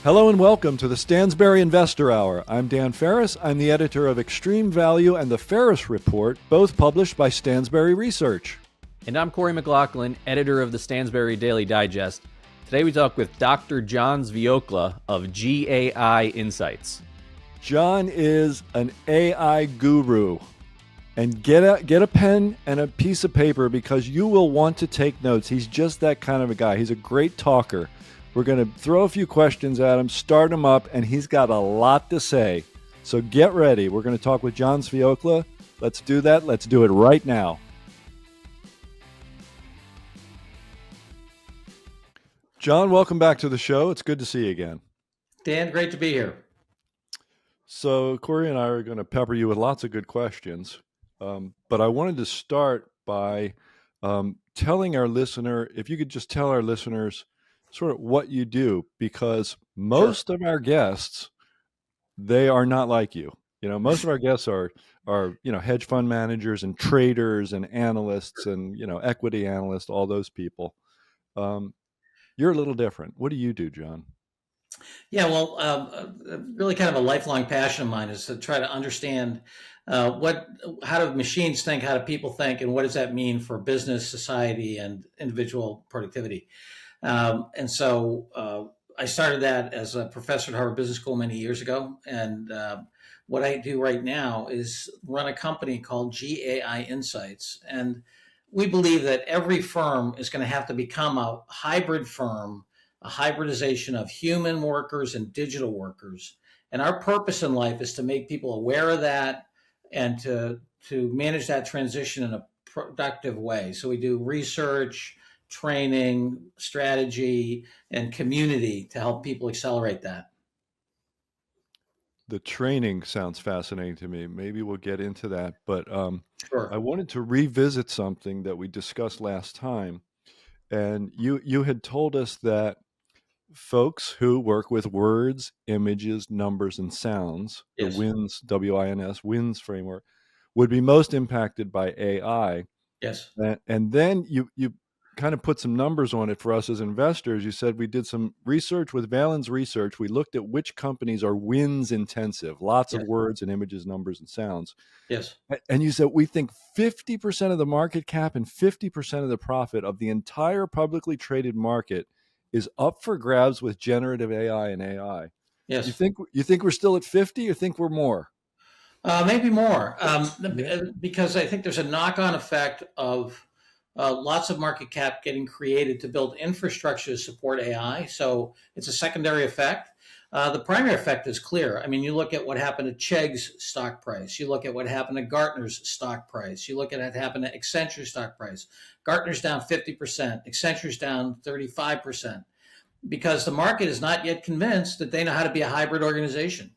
Hello and welcome to the Stansberry Investor Hour. I'm Dan Ferris. I'm the editor of Extreme Value and the Ferris Report, both published by Stansberry Research. And I'm Corey McLaughlin, editor of the Stansberry Daily Digest. Today we talk with Dr. John Sviokla of GAI Insights. John is an AI guru. And get a pen and a piece of paper because you will want to take notes. He's just that kind of a guy. He's a great talker. We're going to throw a few questions at him, start him up, and he's got a lot to say. So get ready. We're going to talk with John Sviokla. Let's do that. Let's do it right now. John, welcome back to the show. It's good to see you again. Dan, great to be here. So Corey and I are going to pepper you with lots of good questions. But I wanted to start by telling our listener, if you could just tell our listeners sort of what you do, because most of our guests, they are not like you. You know, most of our guests are hedge fund managers and traders and analysts and, equity analysts, all those people. You're a little different. What do you do, John? Yeah, well, really kind of a lifelong passion of mine is to try to understand how do machines think, how do people think, and what does that mean for business, society, and individual productivity. And so I started that as a professor at Harvard Business School many years ago. And what I do right now is run a company called GAI Insights. And we believe that every firm is going to have to become a hybrid firm, a hybridization of human workers and digital workers. And our purpose in life is to make people aware of that and to manage that transition in a productive way. So we do research, training, strategy, and community to help people accelerate that. The training sounds fascinating to me. Maybe we'll get into that. But Sure. I wanted to revisit something that we discussed last time. And you had told us that folks who work with words, images, numbers, and sounds, Yes. the WINS, W-I-N-S, WINS framework, would be most impacted by AI. Yes. And then you kind of put some numbers on it for us as investors. You said we did some research with Valen's research. We looked at which companies are WINS intensive, lots of words and images, numbers, and sounds. Yes. And you said we think 50% of the market cap and 50% of the profit of the entire publicly traded market is up for grabs with generative AI and AI. Yes. You think we're still at 50 or think we're more? Maybe more, because I think there's a knock-on effect of lots of market cap getting created to build infrastructure to support AI. So it's a secondary effect. The primary effect is clear. I mean, you look at what happened to Chegg's stock price. You look at what happened to Gartner's stock price. You look at what happened to Accenture's stock price. Gartner's down 50%. Accenture's down 35%. Because the market is not yet convinced that they know how to be a hybrid organization.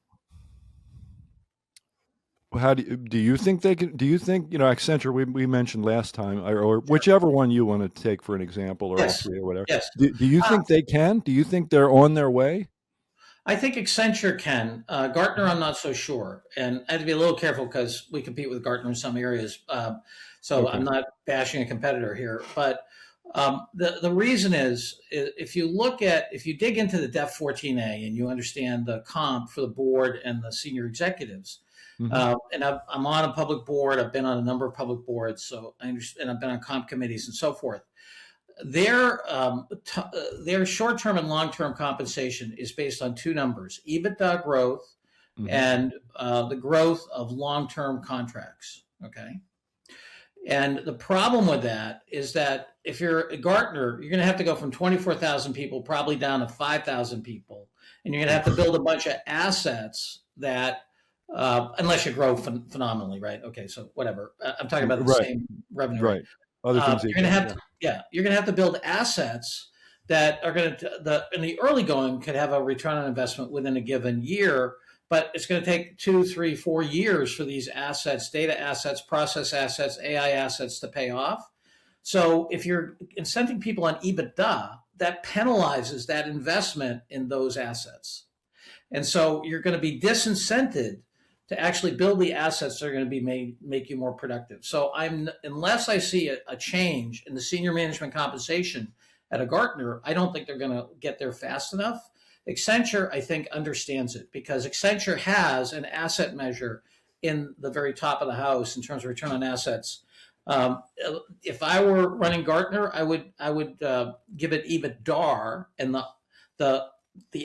How do you think they can? Do you think Accenture? We mentioned last time, or whichever one you want to take for an example, or all three, or whatever. Yes. Do you think they can? Do you think they're on their way? I think Accenture can. Gartner, I'm not so sure, and I have to be a little careful because we compete with Gartner in some areas. So I'm not bashing a competitor here, but the reason is if you dig into the Def 14A and you understand the comp for the board and the senior executives. And I'm on a public board. I've been on a number of public boards, so I understand. I've been on comp committees and so forth. Their short-term and long-term compensation is based on two numbers: EBITDA growth and the growth of long-term contracts. Okay, and the problem with that is that if you're a Gartner, you're going to have to go from 24,000 people probably down to 5,000 people, and you're going to have to build a bunch of assets that. Unless you grow phenomenally, right? Okay, so whatever. I'm talking about the same revenue. Right. Other things you're going to have to build assets that are going to, in the early going, could have a return on investment within a given year, but it's going to take 2, 3, 4 years for these assets, data assets, process assets, AI assets to pay off. So if you're incenting people on EBITDA, that penalizes that investment in those assets. And so you're going to be disincented to actually build the assets that are going to make you more productive. So unless I see a change in the senior management compensation at a Gartner, I don't think they're going to get there fast enough. Accenture, I think, understands it because Accenture has an asset measure in the very top of the house in terms of return on assets. If I were running Gartner, I would give it EBITDAR, and the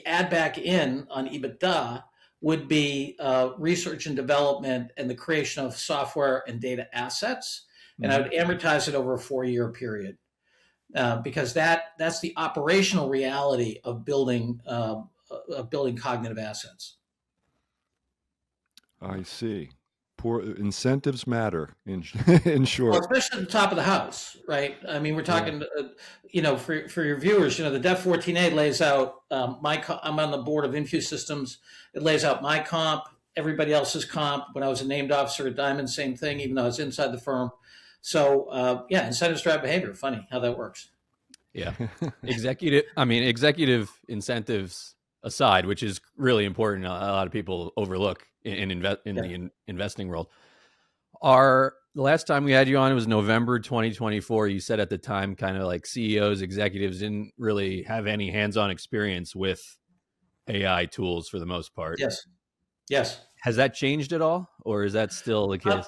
add back in on EBITDA would be research and development and the creation of software and data assets, and I would amortize it over a 4-year period because that's the operational reality of building cognitive assets. I see. Poor incentives matter in in short. Well, especially at the top of the house, right? I mean, we're talking, for your viewers, the Def 14A lays out I'm on the board of Infuse Systems. It lays out my comp, everybody else's comp. When I was a named officer at Diamond, same thing, even though I was inside the firm. So, incentives drive behavior. Funny how that works. Yeah. Executive incentives aside, which is really important, a lot of people overlook in the investing world. The last time we had you on, it was November 2024. You said at the time, kind of like CEOs, executives didn't really have any hands-on experience with AI tools for the most part. Yes. Has that changed at all, or is that still the case?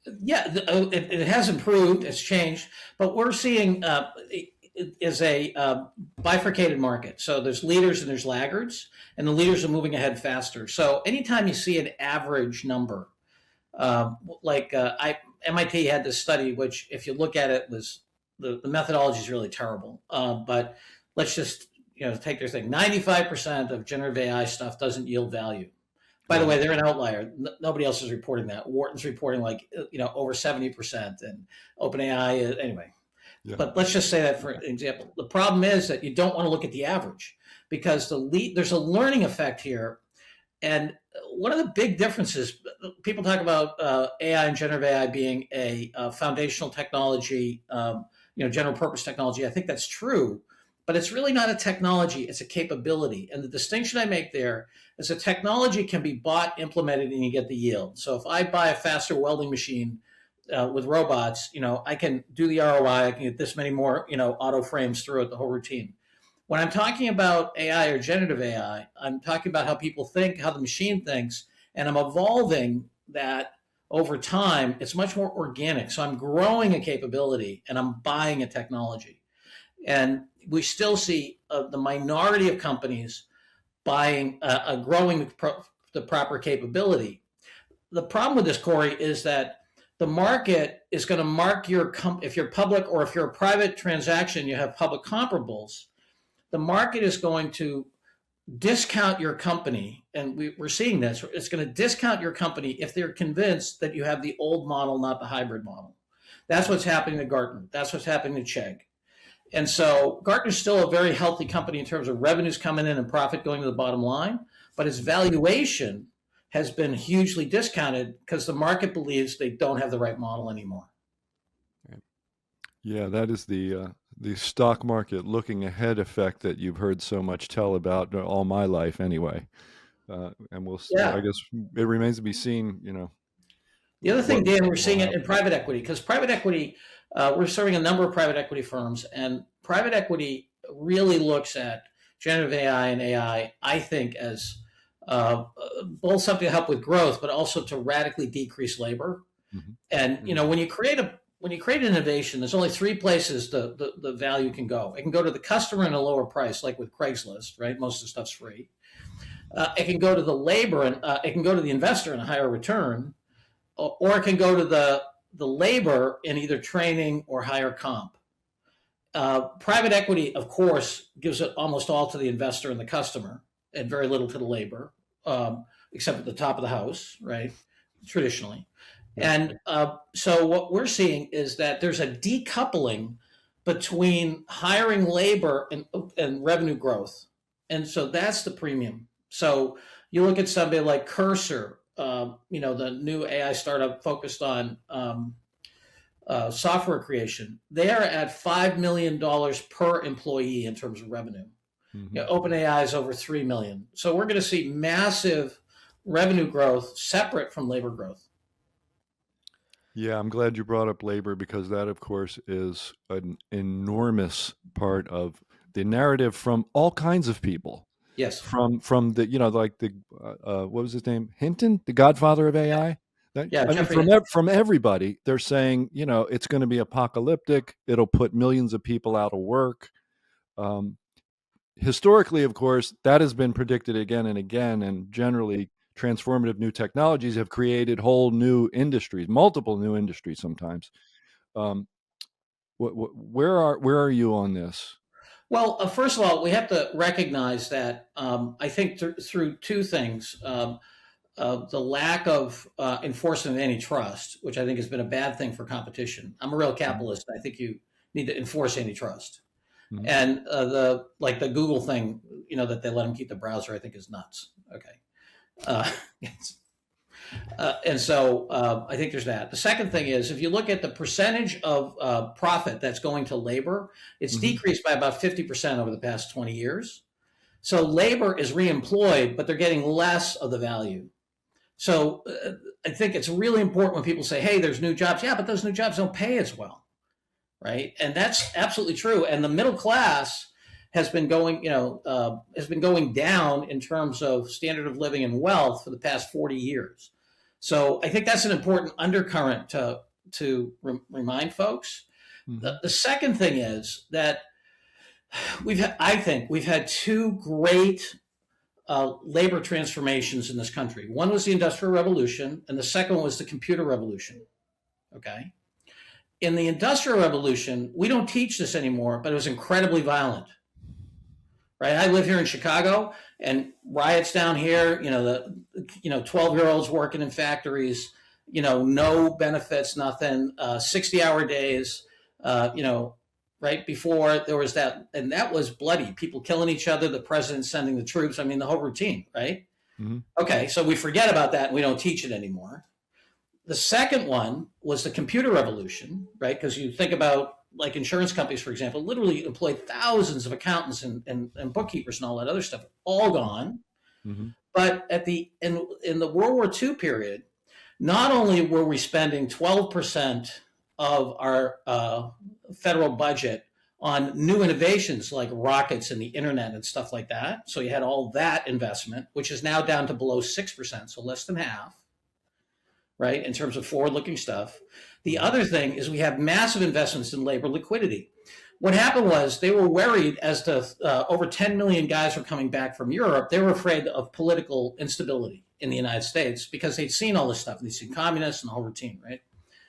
It has improved. It's changed, but we're seeing is a bifurcated market. So there's leaders and there's laggards, and the leaders are moving ahead faster. So anytime you see an average number, MIT had this study, which if you look at it, was the methodology is really terrible. But let's just take their thing. 95% of generative AI stuff doesn't yield value. By the way, they're an outlier. Nobody else is reporting that. Wharton's reporting over 70%, and OpenAI anyway. Yeah. But let's just say that for example. The problem is that you don't want to look at the average because there's a learning effect here. And one of the big differences, people talk about AI and generative AI being a foundational technology, general purpose technology. I think that's true, but it's really not a technology, it's a capability. And the distinction I make there is a technology can be bought, implemented, and you get the yield. So if I buy a faster welding machine with robots, I can do the ROI, I can get this many more, auto frames throughout the whole routine. When I'm talking about AI or generative AI, I'm talking about how people think, how the machine thinks, and I'm evolving that over time. It's much more organic. So I'm growing a capability and I'm buying a technology. And we still see the minority of companies growing the proper capability. The problem with this, Corey, is that the market is going to mark if you're public or if you're a private transaction, you have public comparables. The market is going to discount your company, and we're seeing this. It's going to discount your company if they're convinced that you have the old model, not the hybrid model. That's what's happening to Gartner. That's what's happening to Chegg. And so Gartner's still a very healthy company in terms of revenues coming in and profit going to the bottom line, but its valuation has been hugely discounted because the market believes they don't have the right model anymore. Yeah, that is the stock market looking ahead effect that you've heard so much tell about all my life anyway. And we'll see. I guess it remains to be seen, The other thing, Dan, we're seeing it in private equity, because private equity, we're serving a number of private equity firms, and private equity really looks at generative AI and AI, I think, as both something to help with growth, but also to radically decrease labor. Mm-hmm. And, when you create innovation, there's only 3 places the value can go. It can go to the customer in a lower price, like with Craigslist, right? Most of the stuff's free. It can go to the labor, and it can go to the investor in a higher return, or it can go to the labor in either training or higher comp. Private equity, of course, gives it almost all to the investor and the customer, and very little to the labor, except at the top of the house, right? Traditionally. And so what we're seeing is that there's a decoupling between hiring labor and revenue growth. And so that's the premium. So you look at somebody like Cursor, the new AI startup focused on software creation. They are at $5 million per employee in terms of revenue. Mm-hmm. OpenAI is over $3 million. So we're going to see massive revenue growth separate from labor growth. Yeah, I'm glad you brought up labor, because that, of course, is an enormous part of the narrative from all kinds of people. Yes. from the, like the what was his name, Hinton, the godfather of AI. Yeah, I mean, Jeffrey. from everybody, they're saying, it's going to be apocalyptic. It'll put millions of people out of work. Um, Historically, of course, that has been predicted again and again, and generally transformative new technologies have created whole new industries, multiple new industries sometimes. Um, where are you on this? Well, first of all, we have to recognize that I think through two things. The lack of enforcement of antitrust, which I think has been a bad thing for competition. I'm a real capitalist. I think you need to enforce antitrust. Mm-hmm. And the Google thing, that they let them keep the browser, I think is nuts. Okay. And so I think there's that. The second thing is, if you look at the percentage of profit that's going to labor, it's Mm-hmm. decreased by about 50% over the past 20 years. So labor is reemployed, but they're getting less of the value. So I think it's really important when people say, hey, there's new jobs. Yeah, but those new jobs don't pay as well. Right. And that's absolutely true. And the middle class has been going, down in terms of standard of living and wealth for the past 40 years. So I think that's an important undercurrent to remind folks. Mm-hmm. The second thing is that I think we've had two great labor transformations in this country. One was the Industrial Revolution, and the second one was the Computer Revolution. Okay. In the Industrial Revolution, we don't teach this anymore, but it was incredibly violent. Right? I live here in Chicago, and riots down here. 12-year-olds working in factories. No benefits, nothing. 60-hour days. Right before there was that, and that was bloody. People killing each other. The president sending the troops. I mean, the whole routine. Right? Mm-hmm. Okay, so we forget about that, and we don't teach it anymore. The second one was the Computer Revolution, right? Because you think about like insurance companies, for example, literally employ thousands of accountants and bookkeepers and all that other stuff, all gone. Mm-hmm. But in the World War II period, not only were we spending 12% of our federal budget on new innovations like rockets and the internet and stuff like that. So you had all that investment, which is now down to below 6%, so less than half. Right, in terms of forward-looking stuff. The other thing is we have massive investments in labor liquidity. What happened was they were worried as to over 10 million guys were coming back from Europe. They were afraid of political instability in the United States because they'd seen all this stuff. They'd seen communists and the whole routine, right?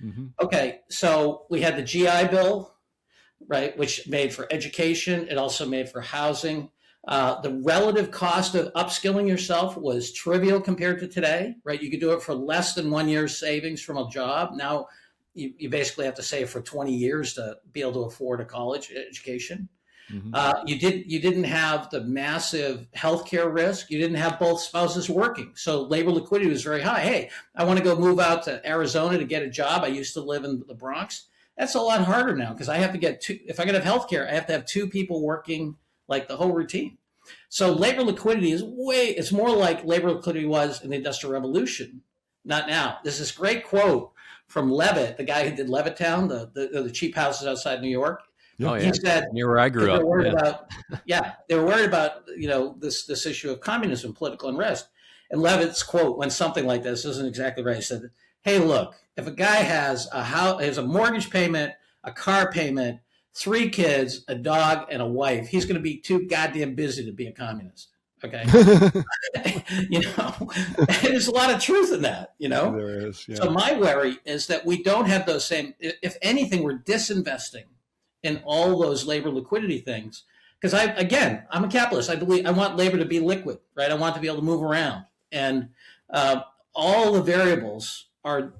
Mm-hmm. Okay, so we had the GI Bill, right, which made for education. It also made for housing. The relative cost of upskilling yourself was trivial compared to today, right? You could do it for less than 1 year's savings from a job. Now you basically have to save for 20 years to be able to afford a college education. Mm-hmm. You didn't have the massive healthcare risk. You didn't have both spouses working. So labor liquidity was very high. Hey, I want to go move out to Arizona to get a job. I used to live in the Bronx. That's a lot harder now because I have to get if I could have healthcare, I have to have two people working like the whole routine. So labor liquidity it's more like labor liquidity was in the Industrial Revolution, not now. There's this great quote from Levitt, the guy who did Levittown, the cheap houses outside New York. Oh, yeah. He said, near where I grew up. They were worried about, this issue of communism, political unrest. And Levitt's quote went something like this. This isn't exactly right. He said, hey, look, if a guy has a mortgage payment, a car payment, 3 kids, a dog, and a wife, he's going to be too goddamn busy to be a communist. Okay. There's a lot of truth in that, There is, yeah. So my worry is that we don't have those same, if anything, we're disinvesting in all those labor liquidity things. Because I'm a capitalist. I want labor to be liquid, right? I want to be able to move around. And all the variables are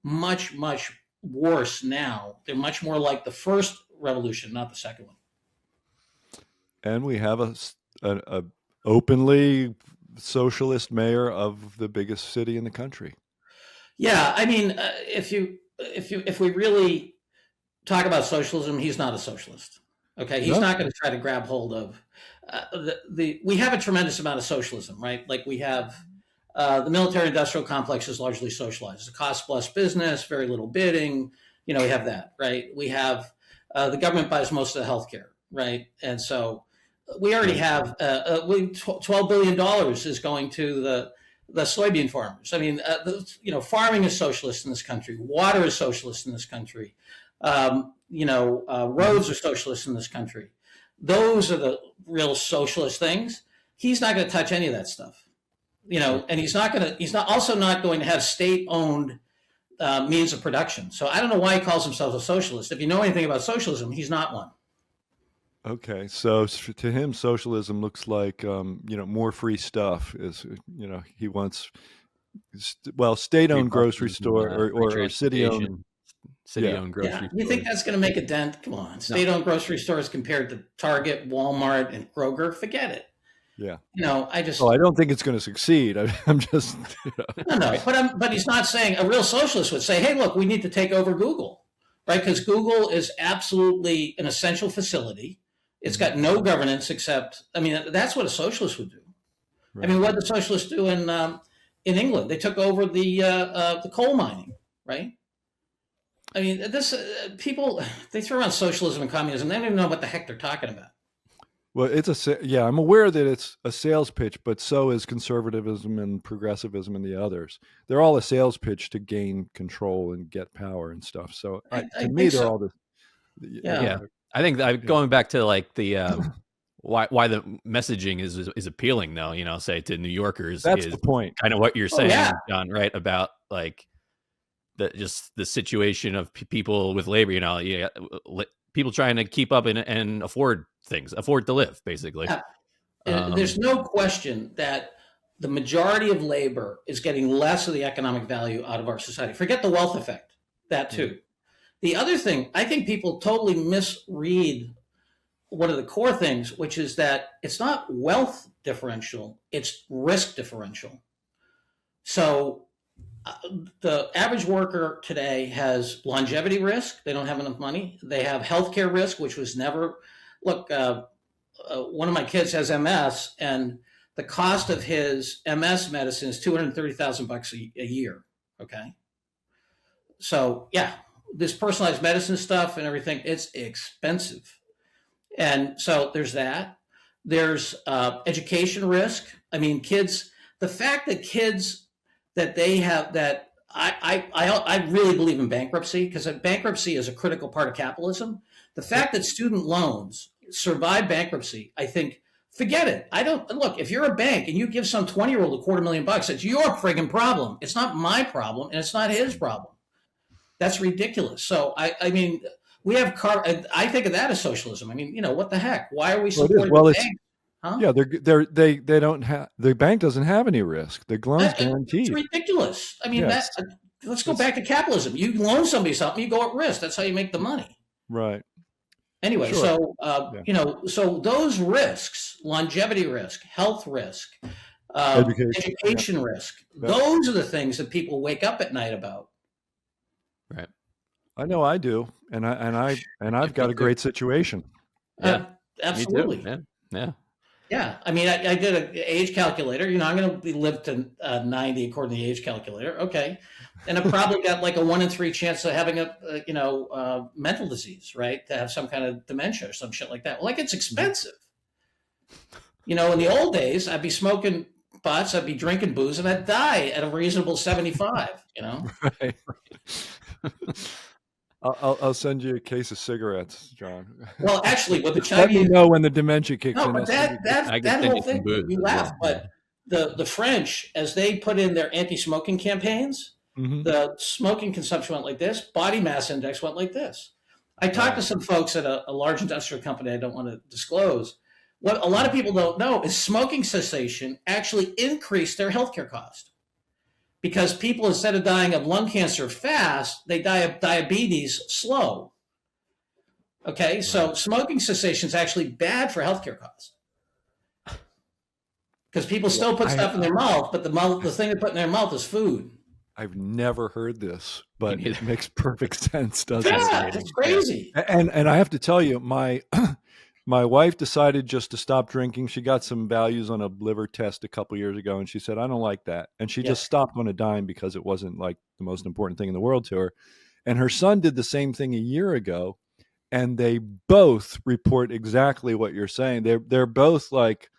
much, much worse now. They're much more like the first revolution, not the second one. And we have a openly socialist mayor of the biggest city in the country. Yeah, I mean, if we really talk about socialism, he's not a socialist. Okay, he's not going to try to grab hold of we have a tremendous amount of socialism, right? Like we have the military-industrial complex is largely socialized. It's a cost-plus business, very little bidding. We have that, right? We have the government buys most of the healthcare, right? And so we already have $12 billion is going to the soybean farmers. I mean, farming is socialist in this country. Water is socialist in this country. Roads are socialist in this country. Those are the real socialist things. He's not going to touch any of that stuff, and he's not also not going to have state-owned means of production. So I don't know why he calls himself a socialist. If you know anything about socialism, he's not one. Okay, so to him, socialism looks like more free stuff. Is he wants state-owned grocery store or city-owned grocery store. You think that's going to make a dent? Come on, state-owned grocery stores compared to Target, Walmart, and Kroger, forget it. Yeah. I don't think it's going to succeed. I'm just. No. But he's not saying. A real socialist would say, "Hey, look, we need to take over Google, right? Because Google is absolutely an essential facility. It's got no governance except. I mean, that's what a socialist would do. Right. I mean, what did the socialists do in England? They took over the coal mining, right? I mean, people they throw around socialism and communism. They don't even know what the heck they're talking about. Well, I'm aware that it's a sales pitch, but so is conservatism and progressivism and the others. They're all a sales pitch to gain control and get power and stuff. So to me, they're all the. Yeah. I think going back to like the why the messaging is appealing though, say to New Yorkers. That's is the point. Kind of what you're saying, John, right? About like the situation of people with labor, people trying to keep up and afford to live, basically. Yeah. There's no question that the majority of labor is getting less of the economic value out of our society. Forget the wealth effect, that too. Mm-hmm. The other thing, I think people totally misread one of the core things, which is that it's not wealth differential, it's risk differential. So the average worker today has longevity risk. They don't have enough money. They have healthcare risk, which was never, one of my kids has MS, and the cost of his MS medicine is $230,000 a year. Okay. So yeah, this personalized medicine stuff and everything, it's expensive. And so there's that. There's education risk. I mean, the fact that kids that they have that I really believe in bankruptcy, because bankruptcy is a critical part of capitalism. The fact that student loans survive bankruptcy, I think, forget it. If you're a bank and you give some 20-year-old $250,000, it's your friggin' problem. It's not my problem, and it's not his problem. That's ridiculous. So I mean, we have I think of that as socialism. I mean, what the heck? Why are we supporting the bank? Huh? Yeah, they don't have, the bank doesn't have any risk. The loan's guaranteed. It's ridiculous. I mean, let's go back to capitalism. You loan somebody something, you go at risk. That's how you make the money. Right. Anyway, sure. So those risks, longevity risk, health risk, education risk, those are the things that people wake up at night about. Right. I know I do, and I've got a great situation. Absolutely. Me too. Yeah. Yeah, I mean, I did an age calculator. I'm going to live to 90 according to the age calculator. Okay, and I probably got like a 1 in 3 chance of having a mental disease, right? To have some kind of dementia or some shit like that. Well, it's expensive. In the old days, I'd be smoking butts, I'd be drinking booze, and I'd die at a reasonable 75. Right. I'll send you a case of cigarettes, John. Well, actually, with the Chinese, let me know when the dementia kicks in. No, but that whole thing, you laugh. But the French, as they put in their anti-smoking campaigns, the smoking consumption went like this, body mass index went like this. I talked to some folks at a large industrial company I don't want to disclose. What a lot of people don't know is smoking cessation actually increased their healthcare cost. Because people, instead of dying of lung cancer fast, they die of diabetes slow. Okay, right. So smoking cessation is actually bad for healthcare costs. Because people still put stuff in their mouth, but the thing they put in their mouth is food. I've never heard this, but it makes perfect sense, doesn't it? Yeah, it's crazy. And I have to tell you, my wife decided just to stop drinking. She got some values on a liver test a couple years ago, and she said, I don't like that. And she just stopped on a dime because it wasn't like the most important thing in the world to her. And her son did the same thing a year ago. and they both report exactly what you're saying. They're both like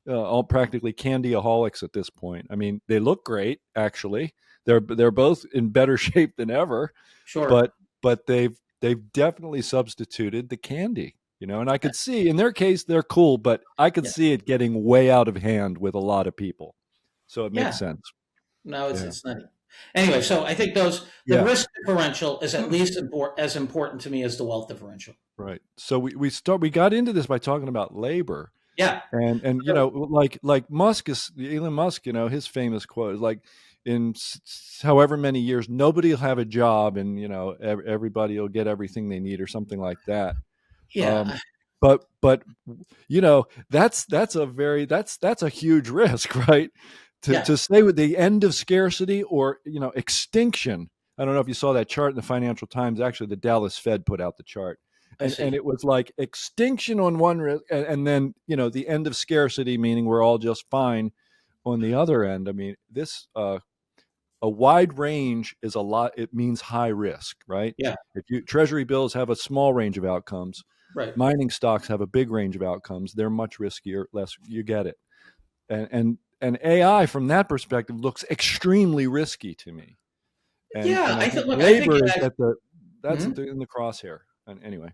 all practically candyaholics at this point. I mean, they look great actually. They're both in better shape than ever, Sure. but they've definitely substituted the candy. And I could see in their case they're cool, but I could Yeah. see it getting way out of hand with a lot of people. So it makes sense. No, it's nutty. Anyway, so I think the risk differential is at least as important to me as the wealth differential. Right. So we got into this by talking about labor. Yeah. And like Elon Musk, his famous quote is like, in however many years, nobody will have a job, and everybody will get everything they need, or something like that. Yeah. But that's a huge risk, right? To say with the end of scarcity or extinction. I don't know if you saw that chart in the Financial Times. Actually, the Dallas Fed put out the chart, and it was like extinction on one risk, and then the end of scarcity, meaning we're all just fine, on the other end. I mean, this a wide range is a lot. It means high risk, right? Yeah. If Treasury bills have a small range of outcomes, right. Mining stocks have a big range of outcomes. They're much riskier, less. You get it, and AI from that perspective looks extremely risky to me. And I think labor is in the crosshair. And anyway.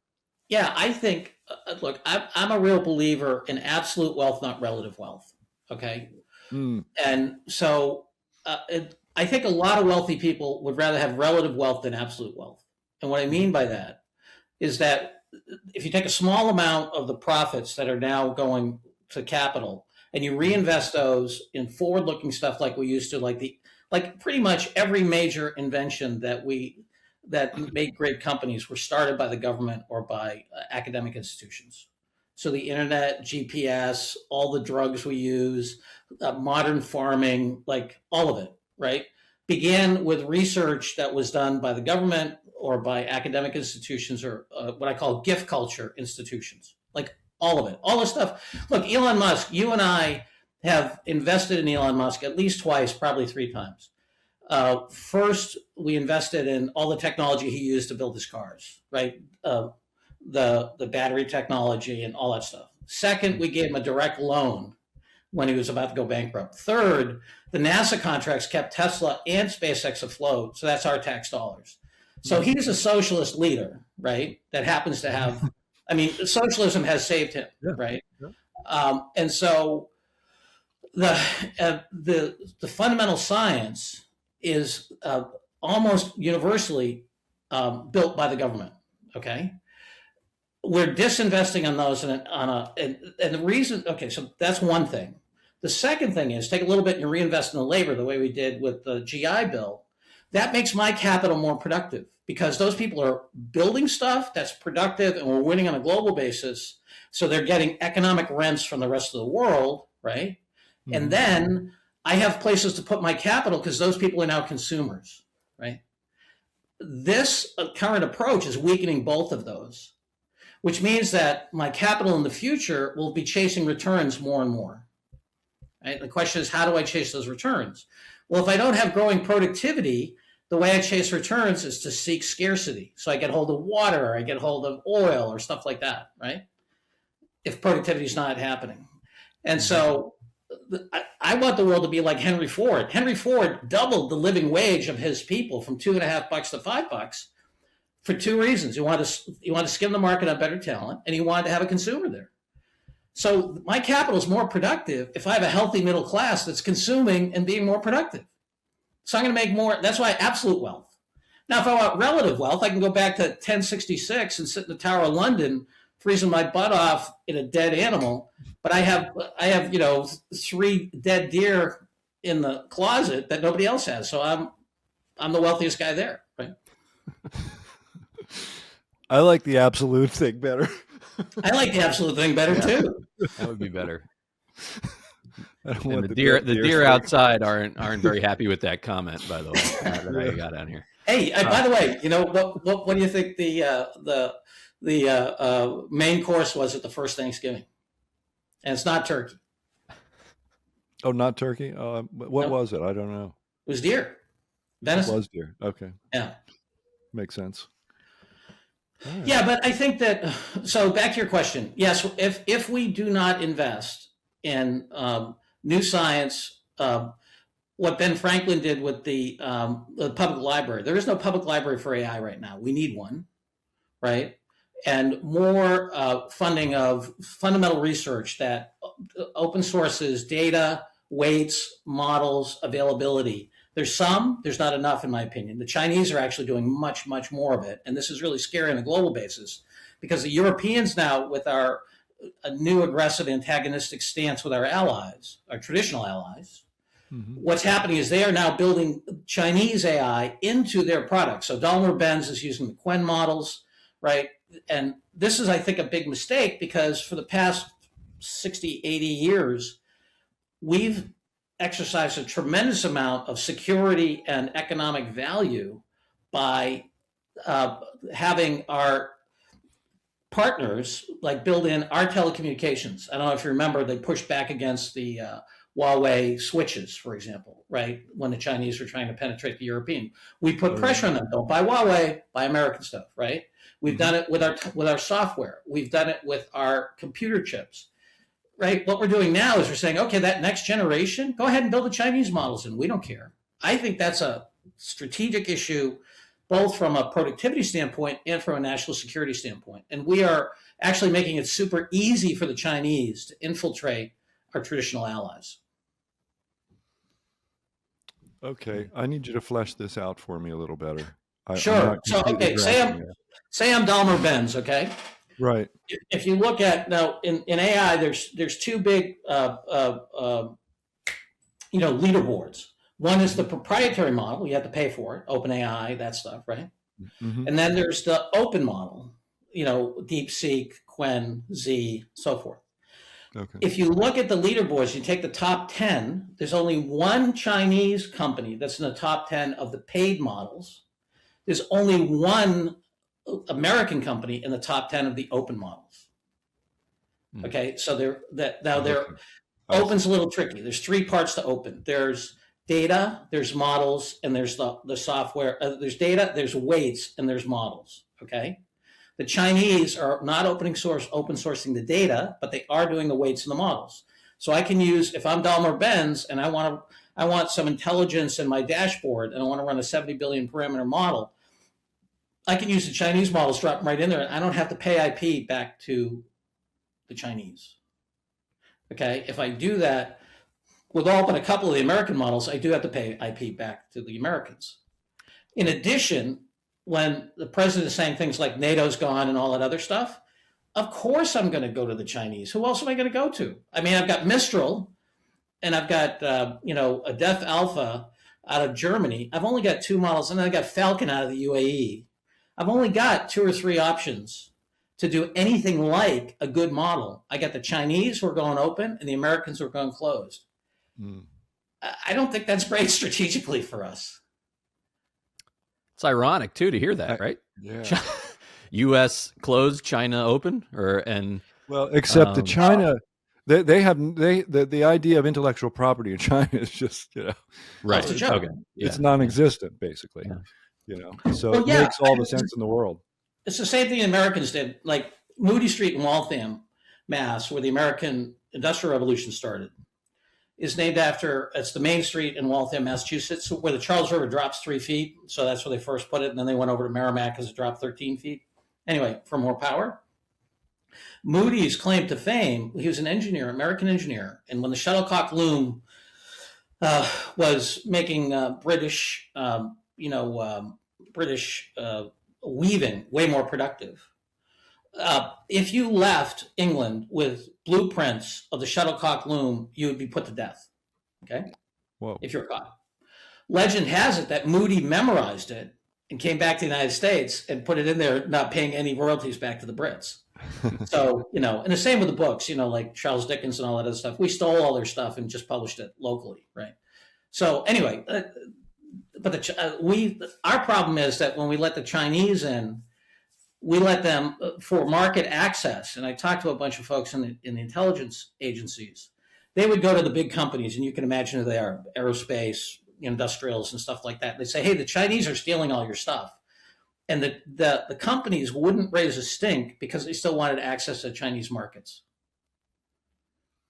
Yeah, I think. Look, I'm a real believer in absolute wealth, not relative wealth. Okay, and so I think a lot of wealthy people would rather have relative wealth than absolute wealth. And what I mean by that is that if you take a small amount of the profits that are now going to capital and you reinvest those in forward-looking stuff like we used to, like pretty much every major invention that made great companies were started by the government or by academic institutions. So the internet, GPS, all the drugs we use, modern farming, like all of it, right, began with research that was done by the government or by academic institutions, or what I call gift culture institutions, like all of it, all the stuff. Look, Elon Musk, you and I have invested in Elon Musk at least twice, probably 3 times. First, we invested in all the technology he used to build his cars, right? The battery technology and all that stuff. Second, we gave him a direct loan when he was about to go bankrupt. Third, the NASA contracts kept Tesla and SpaceX afloat, so that's our tax dollars. So he's a socialist leader, right? That happens to have, I mean, socialism has saved him, right? And so the fundamental science is almost universally built by the government. Okay, we're disinvesting on those, and the reason. Okay, so that's one thing. The second thing is take a little bit and reinvest in the labor, the way we did with the GI Bill. That makes my capital more productive because those people are building stuff that's productive, and we're winning on a global basis. So they're getting economic rents from the rest of the world, right? Mm-hmm. And then I have places to put my capital because those people are now consumers, right? This current approach is weakening both of those, which means that my capital in the future will be chasing returns more and more. Right? The question is, how do I chase those returns? Well, if I don't have growing productivity, the way I chase returns is to seek scarcity. So I get hold of water, or I get hold of oil or stuff like that, right? If productivity is not happening. And so I want the world to be like Henry Ford. Henry Ford doubled the living wage of his people from $2.50 to $5 for 2 reasons. He wanted to skim the market on better talent, and he wanted to have a consumer there. So my capital is more productive if I have a healthy middle class that's consuming and being more productive. So I'm going to make more. That's why absolute wealth. Now, if I want relative wealth, I can go back to 1066 and sit in the Tower of London, freezing my butt off in a dead animal. But I have 3 dead deer in the closet that nobody else has. So I'm the wealthiest guy there, right? I like the absolute thing better. I like the absolute thing better too. That would be better. And the deer outside aren't very happy with that comment, by the way, that I got on here. Hey, by the way, what do you think the main course was at the first Thanksgiving? And it's not turkey. Oh, not turkey? What was it? I don't know. It was deer. Venison. It was deer. Okay. Yeah. Makes sense. Right. Yeah, but I think that, so back to your question. Yes, if we do not invest in new science, what Ben Franklin did with the public library, there is no public library for AI right now. We need one, right? And more funding of fundamental research that open sources data, weights, models, availability. There's not enough in my opinion. The Chinese are actually doing much, much more of it. And this is really scary on a global basis because the Europeans now, with our new aggressive antagonistic stance with our allies, our traditional allies, what's happening is they are now building Chinese AI into their products. So Daimler-Benz is using the Quen models, right? And this is, I think, a big mistake because for the past 60, 80 years, we've exercised a tremendous amount of security and economic value by having our partners like build in our telecommunications. I don't know if you remember, they pushed back against the Huawei switches, for example, right? When the Chinese were trying to penetrate the European, we put pressure on them. Don't buy Huawei, buy American stuff, right? We've done it with our software. We've done it with our computer chips, right? What we're doing now is we're saying, okay, that next generation, go ahead and build the Chinese models in. We don't care. I think that's a strategic issue, both from a productivity standpoint and from a national security standpoint. And we are actually making it super easy for the Chinese to infiltrate our traditional allies. Okay, I need you to flesh this out for me a little better. Sure. So, okay, say I'm Daimler-Benz, okay? Right. If you look at now in AI, there's two big leaderboards. One is the proprietary model, you have to pay for it, OpenAI, that stuff, right? And then there's the open model, DeepSeek, Quen, Z, so forth. Okay. If you look at the leaderboards, you take the top 10, there's only one Chinese company that's in the top 10 of the paid models. There's only one American company in the top 10 of the open models. Okay, so open's a little tricky. There's three parts to open. There's data, there's models, and there's the software. There's data, there's weights, and there's models. Okay, the Chinese are not open sourcing the data, but they are doing the weights and the models. So I can use, if I'm Daimler-Benz and I want some intelligence in my dashboard and I want to run a 70 billion parameter model, I can use the Chinese models, drop them right in there, and I don't have to pay IP back to the Chinese. Okay, if I do that with all but a couple of the American models, I do have to pay IP back to the Americans. In addition, when the president is saying things like NATO's gone and all that other stuff, of course I'm going to go to the Chinese. Who else am I going to go to? I mean, I've got Mistral, and I've got a Def Alpha out of Germany. I've only got two models, and then I got Falcon out of the UAE. I've only got 2 or 3 options to do anything like a good model. I got the Chinese who are going open and the Americans who are going closed. I don't think that's great strategically for us. It's ironic too to hear that, right? Yeah. U.S. closed, China open, except the China, the idea of intellectual property in China is just right. Okay. It's non-existent basically. So it makes all the sense in the world. It's the same thing the Americans did, like Moody Street in Waltham, Mass, where the American Industrial Revolution started, is named after, it's the main street in Waltham, Massachusetts, where the Charles River drops 3 feet. So that's where they first put it. And then they went over to Merrimack because it dropped 13 feet. Anyway, for more power. Moody's claim to fame, he was an engineer, American engineer. And when the shuttlecock loom was making British weaving way more productive. If you left England with blueprints of the shuttlecock loom, you would be put to death. Okay? Whoa. If you're caught. Legend has it that Moody memorized it and came back to the United States and put it in there, not paying any royalties back to the Brits. So, and the same with the books, like Charles Dickens and all that other stuff. We stole all their stuff and just published it locally, right? So anyway, but our problem is that when we let the Chinese in, we let them for market access. And I talked to a bunch of folks in the intelligence agencies. They would go to the big companies, and you can imagine who they are, aerospace, industrials, and stuff like that. They say, hey, the Chinese are stealing all your stuff. and the companies wouldn't raise a stink because they still wanted access to Chinese markets.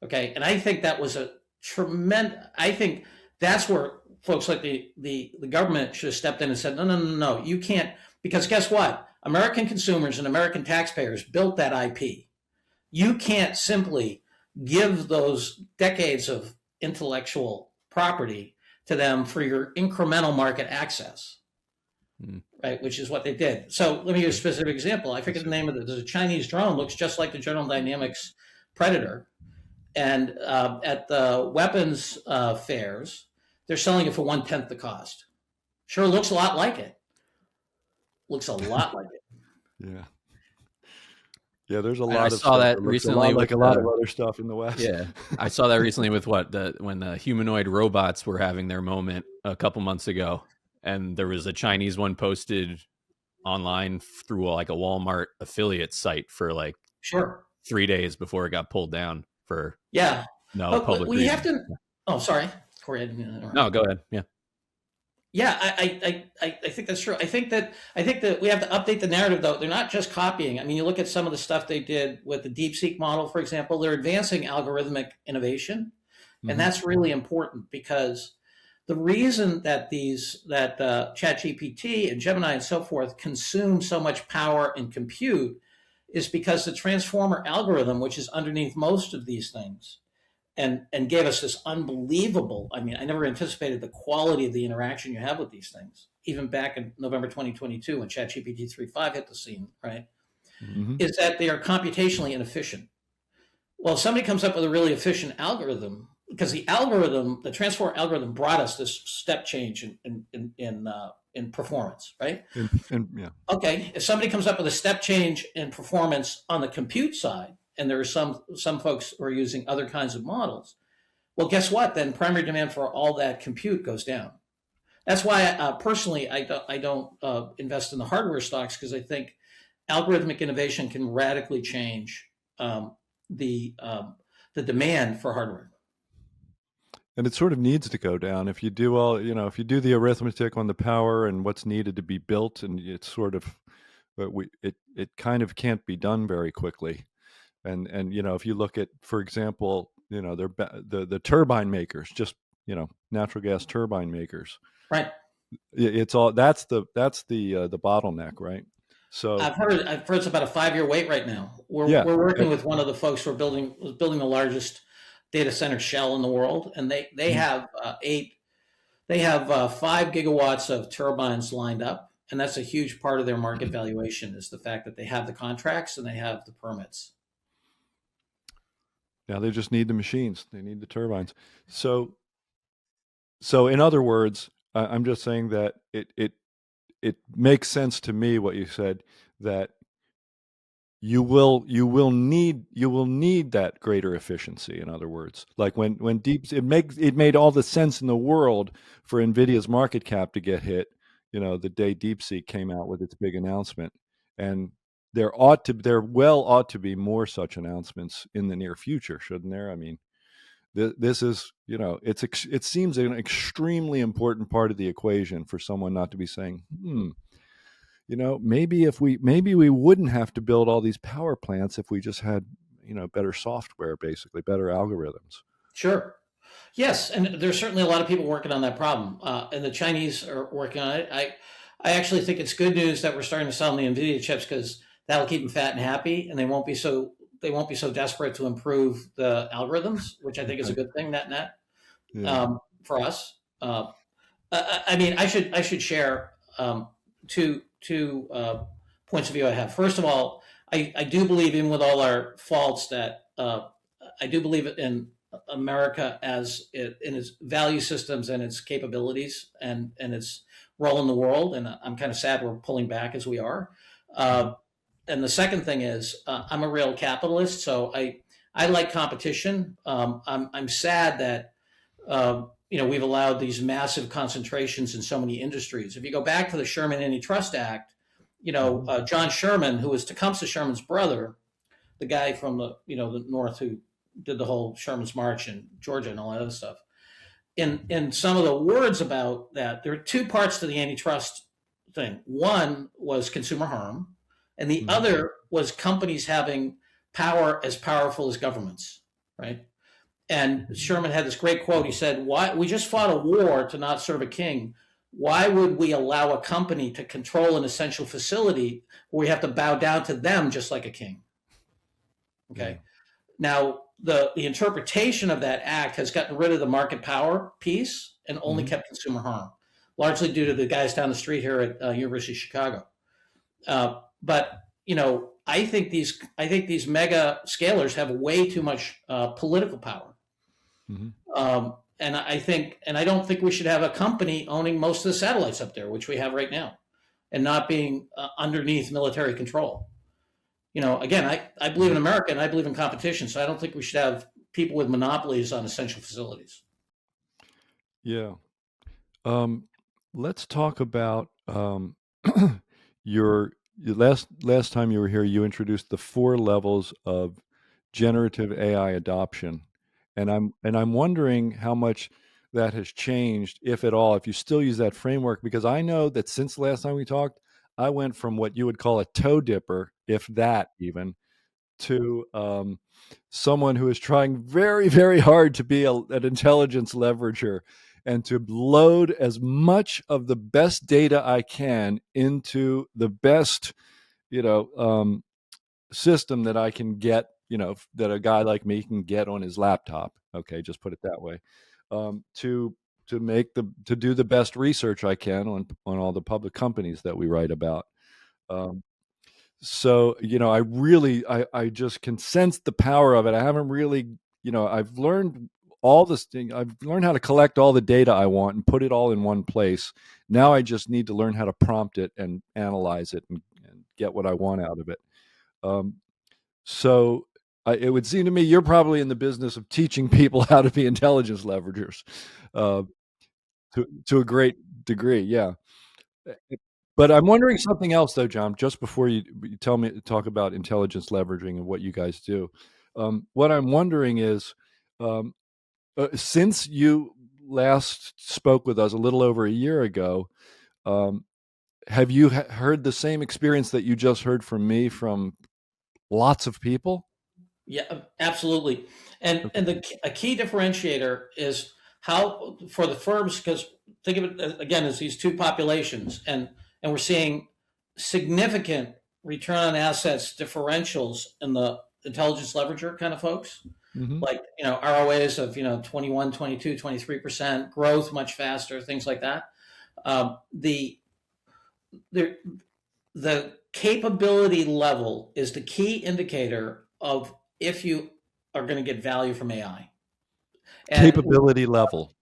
Okay, and I think that was a tremendous. I think that's where folks like the government should have stepped in and said, no, you can't, because guess what? American consumers and American taxpayers built that IP. You can't simply give those decades of intellectual property to them for your incremental market access, right? Which is what they did. So let me give you a specific example. I forget the name of it. There's a Chinese drone, looks just like the General Dynamics Predator. And at the weapons fairs, they're selling it for 1/10 the cost. Sure looks a lot like it. Looks a lot like it. Yeah. Yeah, there's a And lot I of saw stuff that looks recently like a with lot of other stuff in the West. Yeah, I saw that recently with when the humanoid robots were having their moment a couple months ago, and there was a Chinese one posted online through like a Walmart affiliate site for like Sure. 3 days before it got pulled down for but public we reason. have to. Oh, sorry, Corey. I didn't interrupt. No, go ahead. Yeah, I think that's true. I think that we have to update the narrative, though. They're not just copying. I mean, you look at some of the stuff they did with the DeepSeek model, for example. They're advancing algorithmic innovation, and that's really important because the reason that ChatGPT and Gemini and so forth consume so much power and compute is because the transformer algorithm, which is underneath most of these things, and gave us this unbelievable, I mean, I never anticipated the quality of the interaction you have with these things, even back in November 2022 when ChatGPT 3.5 hit the scene, right? Is that they are computationally inefficient. Well, if somebody comes up with a really efficient algorithm, because the transformer algorithm brought us this step change in performance, right? Okay, if somebody comes up with a step change in performance on the compute side, and there are some folks who are using other kinds of models, well, guess what? Then primary demand for all that compute goes down. That's why personally I don't invest in the hardware stocks, because I think algorithmic innovation can radically change the demand for hardware. And it sort of needs to go down if you do if you do the arithmetic on the power and what's needed to be built, and it's sort of, it kind of can't be done very quickly. And if you look at, for example, the turbine makers, just natural gas turbine makers, right? It's all that's the bottleneck, right? So I've heard it's about a 5-year wait right now. We're working with one of the folks who are building the largest data center shell in the world, and they have 5 gigawatts of turbines lined up, and that's a huge part of their market valuation, is the fact that they have the contracts and they have the permits. Now they just need the machines. They need the turbines. So in other words, I'm just saying that it makes sense to me what you said, that you will need that greater efficiency. In other words, like when it made all the sense in the world for NVIDIA's market cap to get hit, the day DeepSeek came out with its big announcement, and there ought to be more such announcements in the near future, shouldn't there? I mean, this is, it seems an extremely important part of the equation for someone not to be saying, maybe we wouldn't have to build all these power plants if we just had, better software, basically better algorithms. Sure. Yes, and there's certainly a lot of people working on that problem, and the Chinese are working on it. I actually think it's good news that we're starting to sell the NVIDIA chips, because that'll keep them fat and happy, and they won't be so desperate to improve the algorithms, which I think is a good thing, net for us. I mean, I should share two points of view I have. First of all, I do believe, even with all our faults, that I do believe in America in its value systems and its capabilities and its role in the world. And I'm kind of sad we're pulling back as we are. And the second thing is, I'm a real capitalist, so I like competition. I'm sad that we've allowed these massive concentrations in so many industries. If you go back to the Sherman Antitrust Act, John Sherman, who was Tecumseh Sherman's brother, the guy from the North who did the whole Sherman's March in Georgia and all that other stuff. In some of the words about that, there are two parts to the antitrust thing. One was consumer harm, and the Mhm. other was companies having power as powerful as governments, right? And Sherman had this great quote. He said, "Why we just fought a war to not serve a king? Why would we allow a company to control an essential facility where we have to bow down to them just like a king?" Okay. Yeah. Now, the interpretation of that act has gotten rid of the market power piece and only Mhm. kept consumer harm, largely due to the guys down the street here at University of Chicago. But I think these mega scalers have way too much political power. Mhm. And I don't think we should have a company owning most of the satellites up there, which we have right now, and not being underneath military control. Again, I believe in America and I believe in competition, so I don't think we should have people with monopolies on essential facilities. Yeah. Let's talk about your last time you were here. You introduced the 4 levels of generative AI adoption, and I'm wondering how much that has changed, if at all, if you still use that framework. Because I know that since the last time we talked, I went from what you would call a toe dipper, if that even, to someone who is trying very, very hard to be an intelligence leverager and to load as much of the best data I can into the best, you know, um, system that I can get, that a guy like me can get on his laptop. Okay, just put it that way. To do the best research I can on all the public companies that we write about. Um, so, I just can sense the power of it. I haven't really, I've learned all this thing. I've learned how to collect all the data I want and put it all in one place. Now I just need to learn how to prompt it and analyze it and get what I want out of it. Um, so it would seem to me you're probably in the business of teaching people how to be intelligence leveragers, uh, to a great degree. Yeah. But I'm wondering something else, though, John. Just before you talk about intelligence leveraging and what you guys do, what I'm wondering is, um, since you last spoke with us a little over a year ago, um, have you heard the same experience that you just heard from me from lots of people? Yeah, absolutely. And Okay. and a key differentiator is how for the firms, because think of it again as these two populations, and we're seeing significant return on assets differentials in the intelligence leverager kind of folks, Hmm. like ROAs of 21, 22, 23%, growth much faster, things like that. The the the capability level is the key indicator of if you are going to get value from AI and Capability level.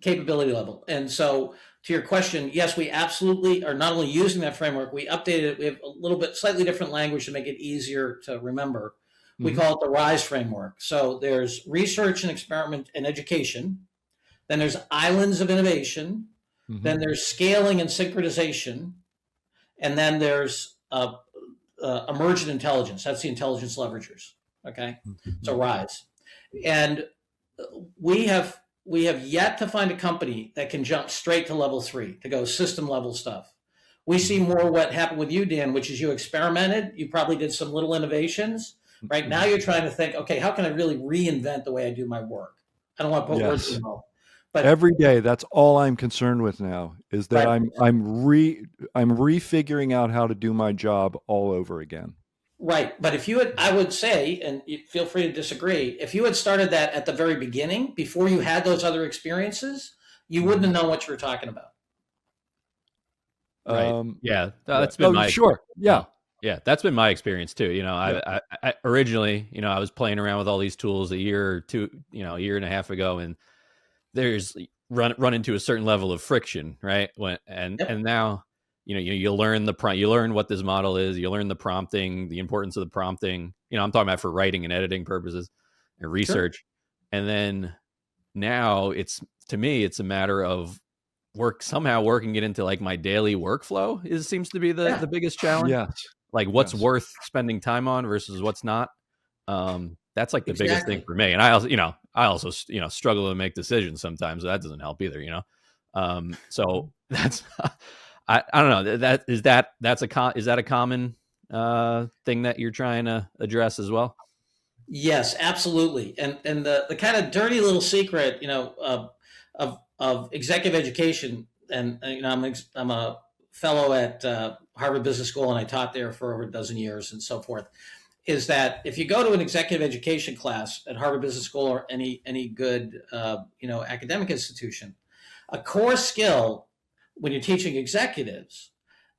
capability level. And so, to your question, yes, we absolutely are not only using that framework, we updated it. We have a little bit slightly different language to make it easier to remember. We Hmm. call it the RISE framework. So there's research and experiment and education. Then there's islands of innovation. Hmm. Then there's scaling and synchronization. And then there's emergent intelligence. That's the intelligence leveragers. Okay, so Hmm. RISE, and we have we have yet to find a company that can jump straight to level 3 to go system level stuff. We see more what happened with you, Dan, which is you experimented. You probably did some little innovations. Right now, Hmm. you're trying to think, okay, how can I really reinvent the way I do my work? I don't want to put words in Yes. your mouth, but Every day, that's all I'm concerned with now is that right. I'm refiguring out how to do my job all over again. Right. But if you had, I would say, and you feel free to disagree, if you had started that at the very beginning, before you had those other experiences, you wouldn't Mhm. have known what you were talking about. Right. Um, Yeah, yeah. that's been Oh, my sure. Yeah. oh, yeah, that's been my experience too. Yeah. I originally, I was playing around with all these tools a year or two, a year and a half ago, and there's run into a certain level of friction, right? And Yep. now, you learn you learn what this model is, you learn the prompting, the importance of the prompting. I'm talking about for writing and editing purposes and Sure. research, and then now to me, it's a matter of somehow working it into like my daily workflow seems to be the Yeah. biggest challenge. Yes. Like what's Yes. worth spending time on versus what's not. That's like the biggest thing Exactly. for me. And I also struggle to make decisions sometimes. So that doesn't help either. So that's I don't know. Is that a common thing that you're trying to address as well? Yes, absolutely. And the kind of dirty little secret, of executive education, and I'm a fellow at Harvard Business School, and I taught there for over a dozen years and so forth, is that if you go to an executive education class at Harvard Business School or any good academic institution, a core skill when you're teaching executives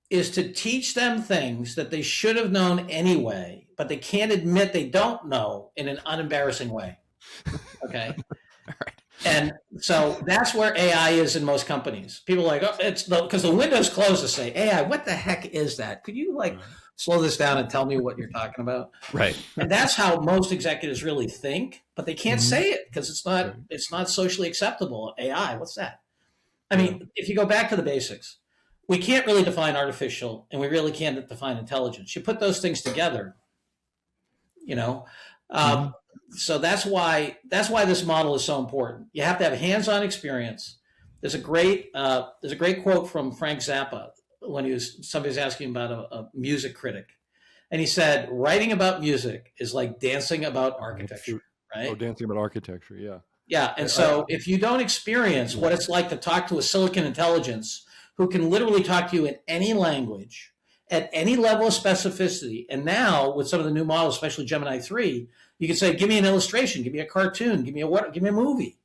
is to teach them things that they should have known anyway, but they can't admit they don't know in an unembarrassing way. Okay. And so that's where AI is in most companies. People are like, oh, it's because the window's closed to say, AI, what the heck is that? Could you slow this down and tell me what you're talking about? Right. And that's how most executives really think, but they can't say it because it's not socially acceptable. AI, what's that? I mean, if you go back to the basics, we can't really define artificial, and we really can't define intelligence. You put those things together, so that's why this model is so important. You have to have hands-on experience. There's a great quote from Frank Zappa when somebody was asking about a music critic, and he said, "Writing about music is like dancing about architecture." Right? Oh, dancing about architecture, yeah. Yeah, and so if you don't experience what it's like to talk to a silicon intelligence who can literally talk to you in any language, at any level of specificity, and now with some of the new models, especially Gemini 3, you can say, give me an illustration, give me a cartoon, give me a movie,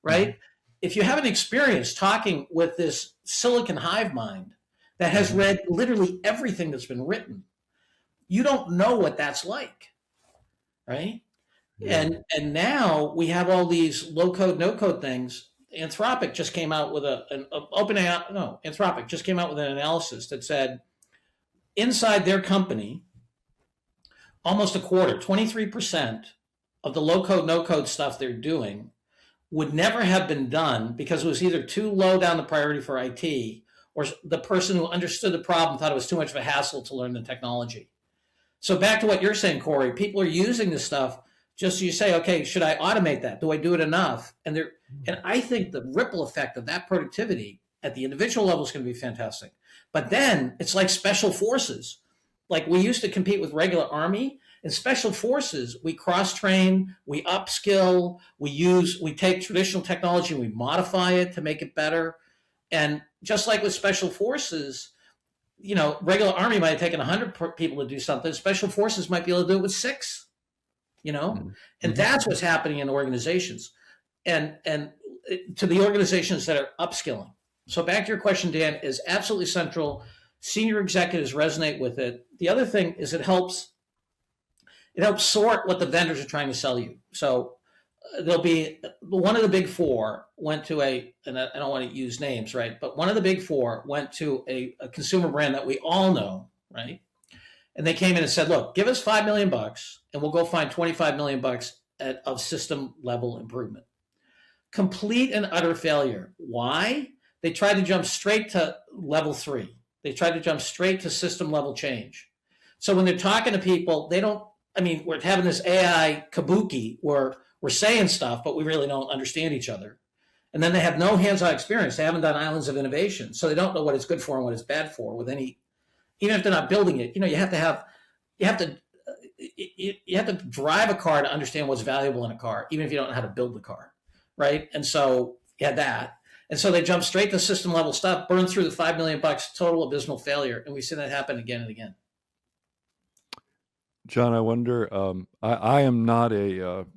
right? Mm-hmm. If you haven't experienced talking with this silicon hive mind that has read literally everything that's been written, you don't know what that's like, right? And now we have all these low code, no code things. Anthropic just came out with Anthropic just came out with an analysis that said inside their company, almost a quarter, 23% of the low code, no code stuff they're doing would never have been done because it was either too low down the priority for IT, or the person who understood the problem thought it was too much of a hassle to learn the technology. So back to what you're saying, Corey, people are using this stuff just so you say, okay, should I automate that? Do I do it enough? And I think the ripple effect of that productivity at the individual level is going to be fantastic. But then it's like special forces. Like we used to compete with regular army. In special forces, we cross-train, we upskill, we take traditional technology and we modify it to make it better. And just like with special forces, regular army might have taken 100 people to do something. Special forces might be able to do it with 6. And that's what's happening in organizations and to the organizations that are upskilling. So back to your question, Dan, is absolutely central. Senior executives resonate with it. The other thing is it helps sort what the vendors are trying to sell you. So there'll be one of the big four went to and I don't want to use names, right? But one of the big four went to a consumer brand that we all know, right? And they came in and said, look, give us $5 million and we'll go find $25 million of system level improvement. Complete and utter failure. Why? They tried to jump straight to level 3. They tried to jump straight to system level change. So when they're talking to people, we're having this AI kabuki where we're saying stuff, but we really don't understand each other. And then they have no hands-on experience. They haven't done islands of innovation. So they don't know what it's good for and what it's bad for with any. Even if they're not building it, you have to drive a car to understand what's valuable in a car, even if you don't know how to build the car, right? And so you had that. And so they jump straight to system level stuff, burn through the $5 million, total abysmal failure. And we see that happen again and again. John, I wonder, I am not a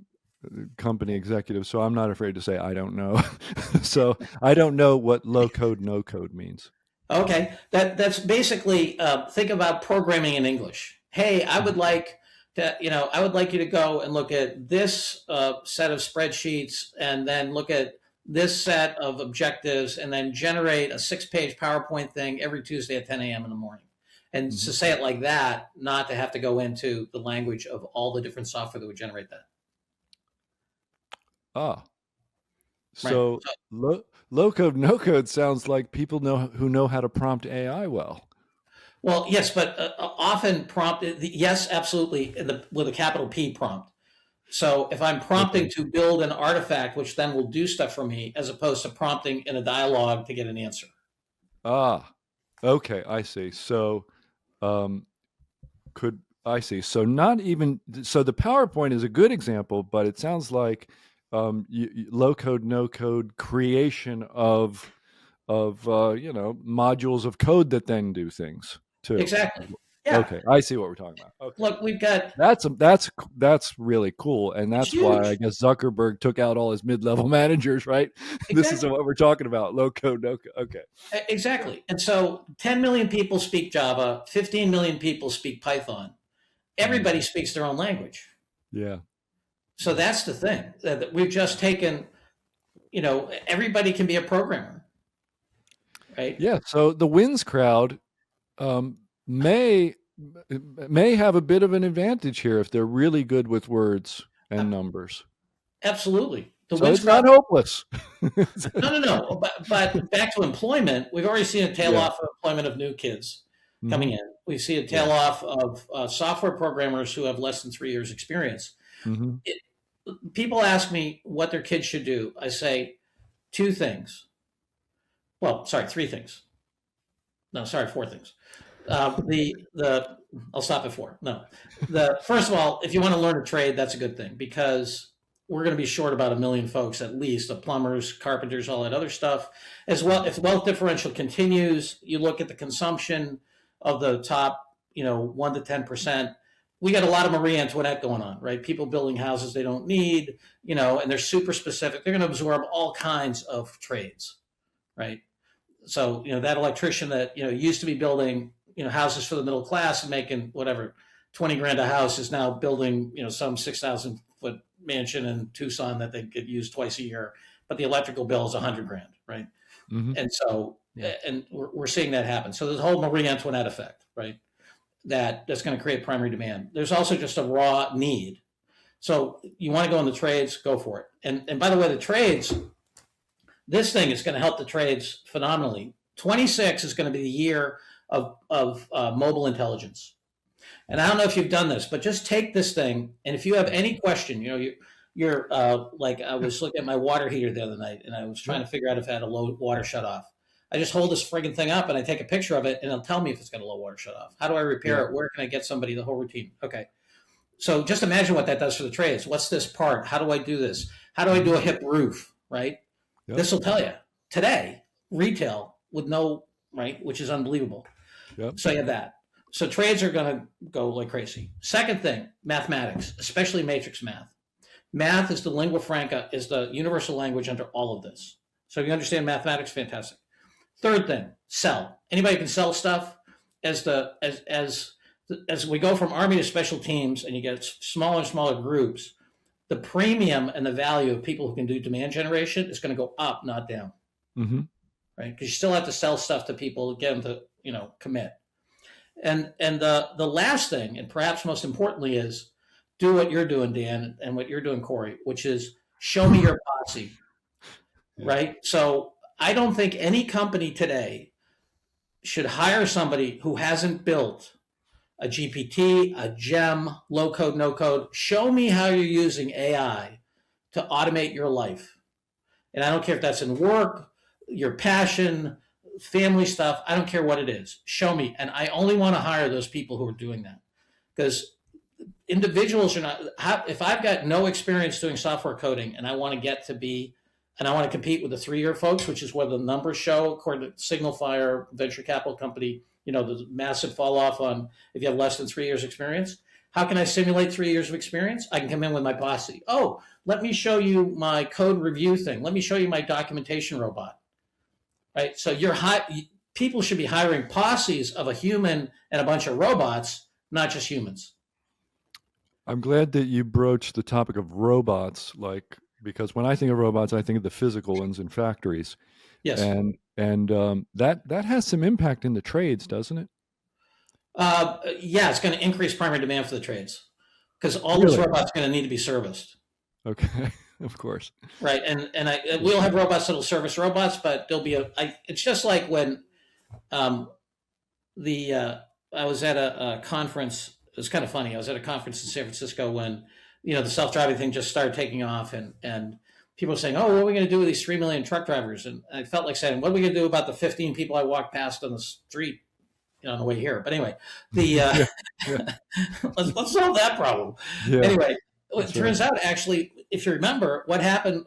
company executive, so I'm not afraid to say I don't know. So I don't know what low code, no code means. Okay, that's basically think about programming in English. Hey, I would like you to go and look at this set of spreadsheets, and then look at this set of objectives, and then generate a 6-page PowerPoint thing every Tuesday at 10 a.m. in the morning. And to say it like that, not to have to go into the language of all the different software that would generate that. So low code, no code sounds like people who know how to prompt AI well. Well, yes, but often prompt, yes, absolutely, with a capital P prompt. So if I'm prompting to build an artifact, which then will do stuff for me, as opposed to prompting in a dialogue to get an answer. Okay, I see. So, um, I see. So not even so the PowerPoint is a good example, but it sounds like low code, no code creation of modules of code that then do things too. Exactly. Yeah. Okay, I see what we're talking about. Okay. Look, we've got That's really cool, and it's that's why I huge. guess Zuckerberg took out all his mid-level managers, right? This is Exactly. what we're talking about: low code, no code. Okay. Exactly. And so 10 million people speak Java, 15 million people speak Python. Everybody Mhm. speaks their own language. Yeah. So that's the thing that we've just taken, everybody can be a programmer, right? Yeah. So the wins crowd um, may have a bit of an advantage here if they're really good with words Uh, and numbers. Absolutely. The So wins it's crowd. not hopeless. No, no, no. But back to employment, we've already seen a tail Yeah. off of employment of new kids Hmm. coming in. We see a Yeah. tail off of software programmers who have less than 3 years experience. Hmm. It, People ask me what their kids should do. I say two things. Well, sorry, three things. No, sorry, four things. The I'll stop at four. No, the first of all, if you want to learn a trade, that's a good thing because we're going to be short about 1 million folks at least, the plumbers, carpenters, all that other stuff. As well, if the wealth differential continues, you look at the consumption of the top, 1 to 10%. We got a lot of Marie Antoinette going on, right? People building houses they don't need, and they're super specific. They're going to absorb all kinds of trades, right? So that electrician that used to be building houses for the middle class and making whatever 20 grand a house is now building some 6,000 foot mansion in Tucson that they could use twice a year, but the electrical bill is 100 grand, right? Hmm. And so Yeah. and we're seeing that happen. So there's a whole Marie Antoinette effect, right? That's going to create primary demand. There's also just a raw need. So you want to go in the trades, go for it. And by the way, the trades, this thing is going to help the trades phenomenally. 26 is going to be the year of mobile intelligence. And I don't know if you've done this, but just take this thing, and if you have any question, you're like I was looking at my water heater the other night, and I was trying to figure out if it had a low water shut off. I just hold this friggin' thing up, and I take a picture of it, and it'll tell me if it's got a low water shut off. How do I Yeah. repair it? Where can I get somebody? The whole routine. Okay. So just imagine what that does for the trades. What's this part? How do I do this? How do I do a hip roof? Right? Yep. This will tell you today, retail with no, right, which is unbelievable. Yep. So you have that. So trades are going to go like crazy. Second thing, mathematics, especially matrix math. Math is the lingua franca, is the universal language under all of this. So if you understand mathematics, fantastic. Third thing, sell. Anybody can sell stuff. As we go from army to special teams and you get smaller and smaller groups, the premium and the value of people who can do demand generation is going to go up, not down, Hmm. right? Because you still have to sell stuff to people to get them to commit. And the last thing, and perhaps most importantly, is do what you're doing, Dan, and what you're doing, Corey, which is show me your posse, Yeah. right? So I don't think any company today should hire somebody who hasn't built a GPT, a GEM, low code, no code. Show me how you're using AI to automate your life. And I don't care if that's in work, your passion, family stuff. I don't care what it is. Show me. And I only want to hire those people who are doing that because individuals are not. If I've got no experience doing software coding and I want to get to be, and I want to compete with the 3 year folks, which is what the numbers show, according to Signal Fire venture capital company, the massive fall off on if you have less than 3 years experience. How can I simulate 3 years of experience? I can come in with my posse. Oh, let me show you my code review thing. Let me show you my documentation robot. Right? So people should be hiring posses of a human and a bunch of robots, not just humans. I'm glad that you broached the topic of robots, because when I think of robots, I think of the physical ones in factories, Yes. and that has some impact in the trades, doesn't it? Yeah, it's going to increase primary demand for the trades because all those Really? robots are going to need to be serviced. Okay, of course. Right, and we'll have robots that'll service robots, but there'll be it's just like when I was at a conference. It was kind of funny. I was at a conference in San Francisco when the self-driving thing just started taking off, and people saying, "Oh, what are we going to do with these 3 million truck drivers?" And I felt like saying, "What are we going to do about the 15 people I walked past on the street, on the way here?" But anyway, the Yeah. Yeah. let's solve that problem. Yeah. Anyway, it That's turns right. out, actually, if you remember what happened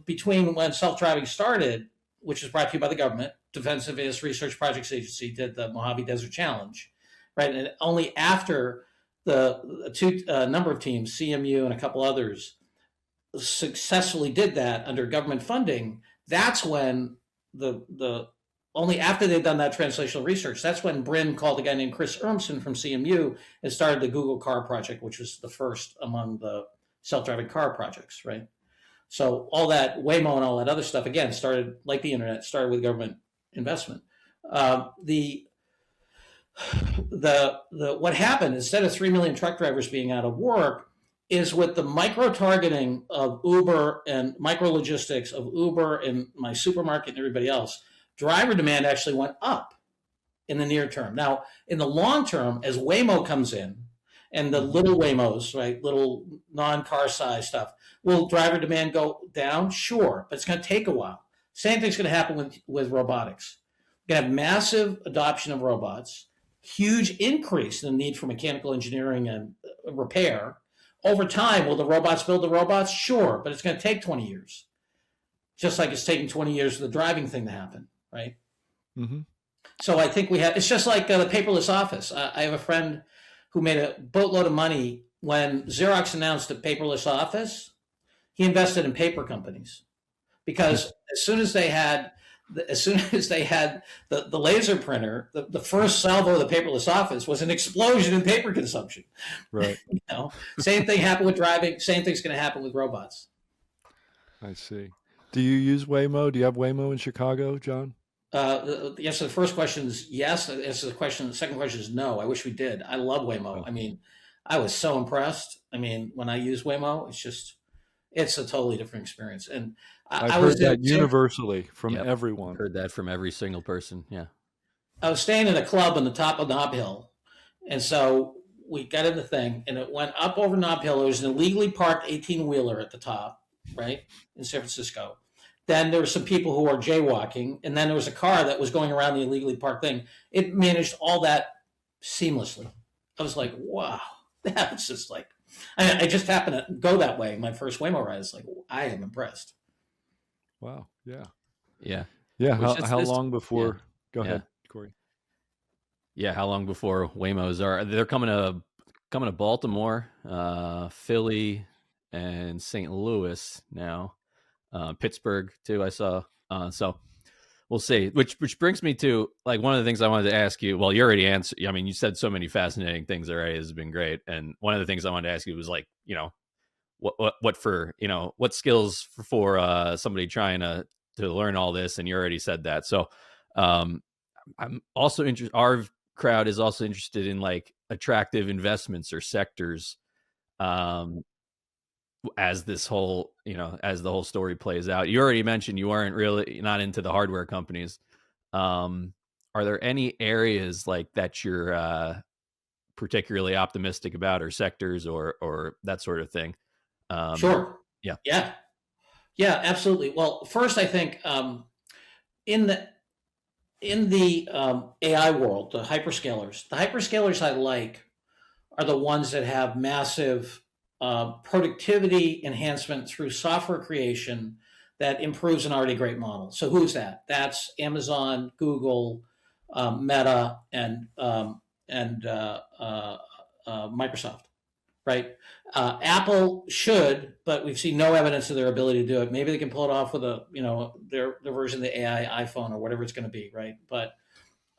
between when self-driving started, which was brought to you by the government, Defense Advanced Research Projects Agency did the Mojave Desert Challenge, right? And only after the number of teams, CMU and a couple others, successfully did that under government funding, that's when the only after they'd done that translational research, that's when Brin called a guy named Chris Urmson from CMU and started the Google Car Project, which was the first among the self-driving car projects, right? So all that Waymo and all that other stuff, again, started like the internet, started with government investment. The what happened, instead of 3 million truck drivers being out of work, is with the micro targeting of Uber and micro logistics of Uber and my supermarket and everybody else, driver demand actually went up in the near term. Now, in the long term, as Waymo comes in and the little Waymos, right, little non-car size stuff, will driver demand go down? Sure, but it's going to take a while. Same thing's going to happen with robotics. You're going to have massive adoption of robots, huge increase in the need for mechanical engineering and repair. Over time, will the robots build the robots? Sure, but it's going to take 20 years. Just like it's taking 20 years for the driving thing to happen, right? Mm-hmm. So I think it's just like the paperless office. I have a friend who made a boatload of money when Xerox announced a paperless office. He invested in paper companies because as soon as they had the laser printer, the first salvo of the paperless office was an explosion in paper consumption. Right. Same thing happened with driving. Same thing's going to happen with robots. I see. Do you use Waymo? Do you have Waymo in Chicago, John? The answer to the first question is yes. The answer to the second question is no. I wish we did. I love Waymo. Oh. I mean, I was so impressed. I mean, when I use Waymo, it's a totally different experience. And I've heard that universally from everyone. I've heard that from every single person. Yeah. I was staying in a club on the top of Nob Hill. And so we got in the thing and it went up over Nob Hill. There was an illegally parked 18-wheeler at the top, right, in San Francisco. Then there were some people who were jaywalking. And then there was a car that was going around the illegally parked thing. It managed all that seamlessly. I was like, wow, that was just like, I just happened to go that way. My first Waymo ride is like, I am impressed. Wow. Yeah. Yeah. Yeah. How long before? Yeah. Go ahead, Corey. Yeah. How long before Waymos they're coming to Baltimore, Philly, and St. Louis now, Pittsburgh too. I saw. So we'll see. Which brings me to like one of the things I wanted to ask you. Well, you already answered. I mean, you said so many fascinating things already. Has been great. And one of the things I wanted to ask you was like, what skills for somebody trying to learn all this, and you already said that. So I'm also interested. Our crowd is also interested in like attractive investments or sectors as this whole as the whole story plays out. You already mentioned you aren't really not into the hardware companies. Are there any areas like that you're particularly optimistic about, or sectors or that sort of thing? Sure. Yeah, absolutely. Well, first, I think in the AI world, the hyperscalers I like are the ones that have massive productivity enhancement through software creation that improves an already great model. So who's that? That's Amazon, Google, Meta, and Microsoft. Right? Apple should, but we've seen no evidence of their ability to do it. Maybe they can pull it off with their version of the AI iPhone or whatever it's going to be, right? But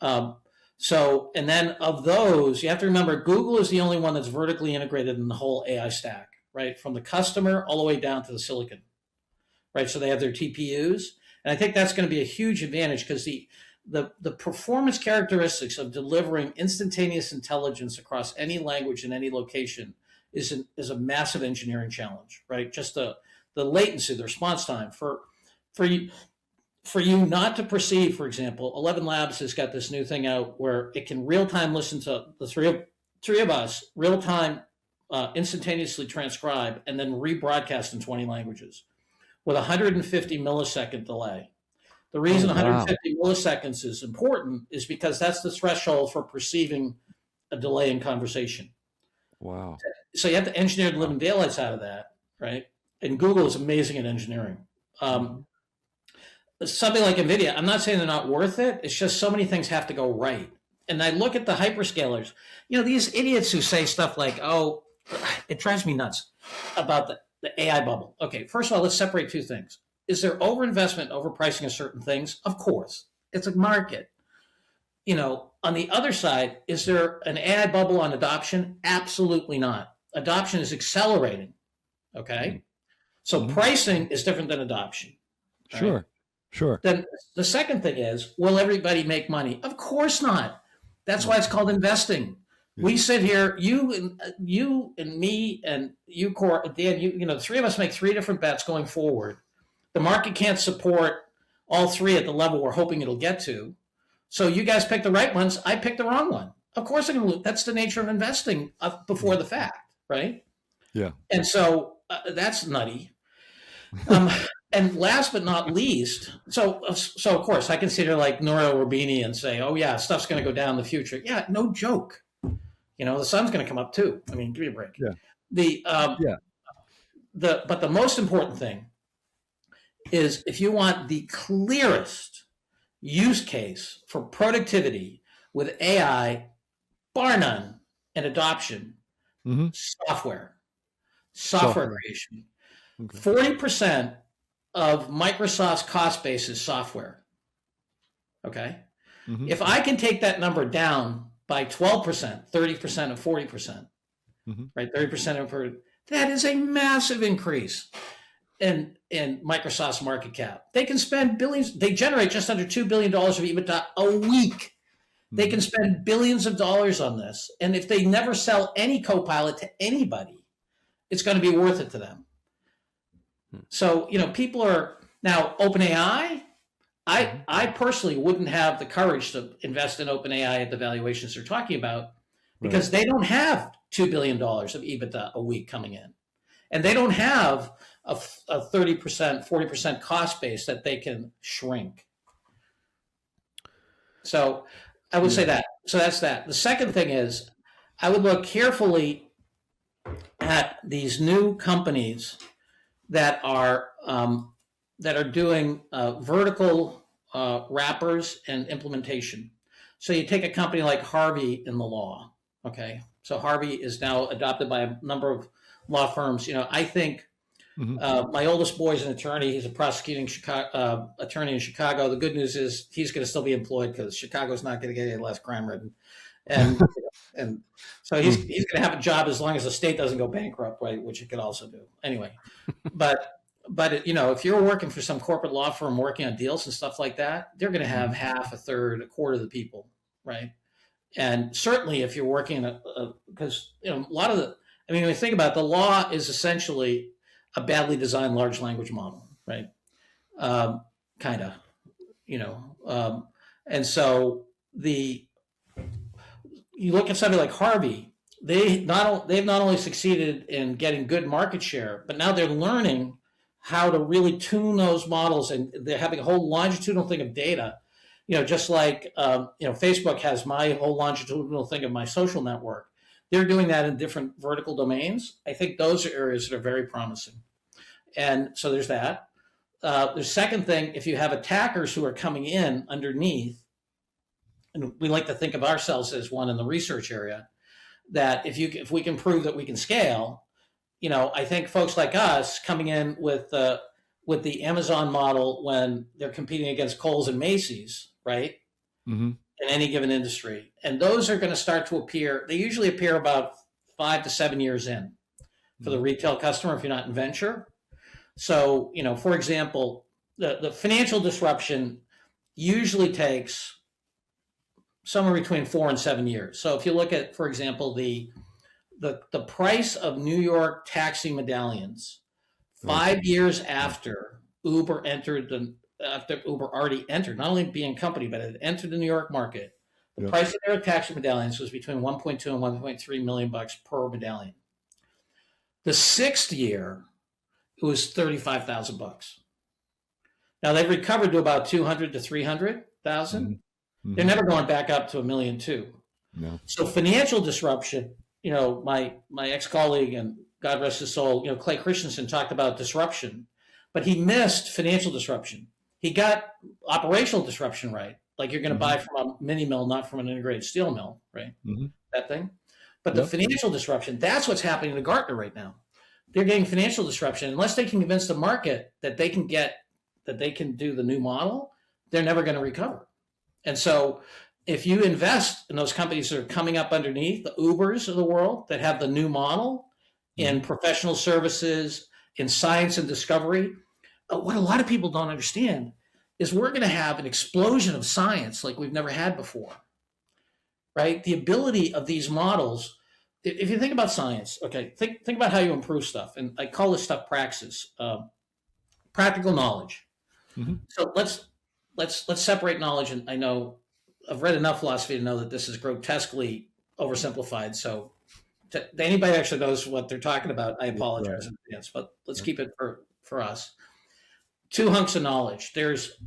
and then of those, you have to remember Google is the only one that's vertically integrated in the whole AI stack, right? From the customer all the way down to the silicon, right? So they have their TPUs, and I think that's going to be a huge advantage because the performance characteristics of delivering instantaneous intelligence across any language in any location is a massive engineering challenge, right? Just the latency, the response time for you not to perceive, for example, 11 Labs has got this new thing out where it can real time listen to the three of us, real time instantaneously transcribe and then rebroadcast in 20 languages with 150 millisecond delay. The reason 150 milliseconds is important is because that's the threshold for perceiving a delay in conversation. Wow. So you have to engineer the living daylights out of that, right? And Google is amazing at engineering. Something like NVIDIA, I'm not saying they're not worth it. It's just so many things have to go right. And I look at the hyperscalers, these idiots who say stuff like, oh, it drives me nuts about the AI bubble. Okay, first of all, let's separate two things. Is there overinvestment, overpricing of certain things? Of course. It's a market. On the other side, is there an AI bubble on adoption? Absolutely not. Adoption is accelerating. Okay? So pricing is different than adoption. Sure. Right? Sure. Then the second thing is, will everybody make money? Of course not. That's why it's called investing. Yeah. We sit here, you and me and you, Dan, the three of us make three different bets going forward. The market can't support all three at the level we're hoping it'll get to. So you guys pick the right ones. I picked the wrong one. Of course I'm going to lose. That's the nature of investing before the fact, right? Yeah. And so that's nutty. And last but not least, so of course I consider like Nouriel Roubini and say, oh yeah, stuff's going to go down in the future. Yeah, no joke. The sun's going to come up too. I mean, give me a break. Yeah. But the most important thing is if you want the clearest use case for productivity with AI, bar none, and adoption, software creation. Okay. 40% of Microsoft's cost base is software. Okay. If I can take that number down by 12%, 30% of 40%, right? 30% of that is a massive increase in Microsoft's market cap. They can spend billions. They generate just under $2 billion of EBITDA a week. They can spend billions of dollars on this. And if they never sell any Copilot to anybody, it's going to be worth it to them. So, people are now OpenAI. I personally wouldn't have the courage to invest in OpenAI at the valuations they're talking about because they don't have $2 billion of EBITDA a week coming in. And they don't have a 30%, 40% cost base that they can shrink. So I would say that. So that's that. The second thing is I would look carefully at these new companies that are doing vertical wrappers and implementation. So you take a company like Harvey in the law. Okay. So Harvey is now adopted by a number of law firms. I think my oldest boy is an attorney. He's a prosecuting attorney in Chicago. The good news is he's going to still be employed because Chicago's not going to get any less crime ridden. And and so he's going to have a job as long as the state doesn't go bankrupt, right? Which it could also do. Anyway, but if you're working for some corporate law firm working on deals and stuff like that, they're going to have half, a third, a quarter of the people, right? And certainly if you're working because a lot of when you think about it, the law is essentially a badly designed large language model, right? Kind of, and so you look at somebody like Harvey, they've not only succeeded in getting good market share, but now they're learning how to really tune those models, and they're having a whole longitudinal thing of data. Just like Facebook has my whole longitudinal thing of my social network. They're doing that in different vertical domains. I think those are areas that are very promising. And so there's that. The second thing, if you have attackers who are coming in underneath, and we like to think of ourselves as one in the research area, that if we can prove that we can scale, I think folks like us coming in with the Amazon model when they're competing against Kohl's and Macy's, right? In any given industry. And those are going to start to appear. They usually appear about 5 to 7 years in for the retail customer if you're not in venture. So, for example, the financial disruption usually takes somewhere between 4 and 7 years. So if you look at, for example, the price of New York taxi medallions 5 years after Uber after Uber already entered, not only being a company, but it entered the New York market, the price of their taxi medallions was between 1.2 and 1.3 million bucks per medallion. The 6th year, it was $35,000. Now they've recovered to about 200 to 300,000. Mm-hmm. They're never going back up to $1.2 million. No. So financial disruption, my ex-colleague, and God rest his soul, Clay Christensen, talked about disruption, but he missed financial disruption. He got operational disruption right. Like you're going to buy from a mini mill, not from an integrated steel mill, right? That thing. But the financial disruption, that's what's happening to Gartner right now. They're getting financial disruption. Unless they can convince the market that they can do the new model, they're never going to recover. And so if you invest in those companies that are coming up underneath, the Ubers of the world that have the new model in professional services, in science and discovery, what a lot of people don't understand is we're going to have an explosion of science like we've never had before, right? The ability of these models, if you think about science, okay, think about how you improve stuff. And I call this stuff praxis, practical knowledge. So let's separate knowledge. And I know I've read enough philosophy to know that this is grotesquely oversimplified. So to anybody who actually knows what they're talking about, I apologize in advance, but let's keep it for us. 2 hunks of knowledge. There's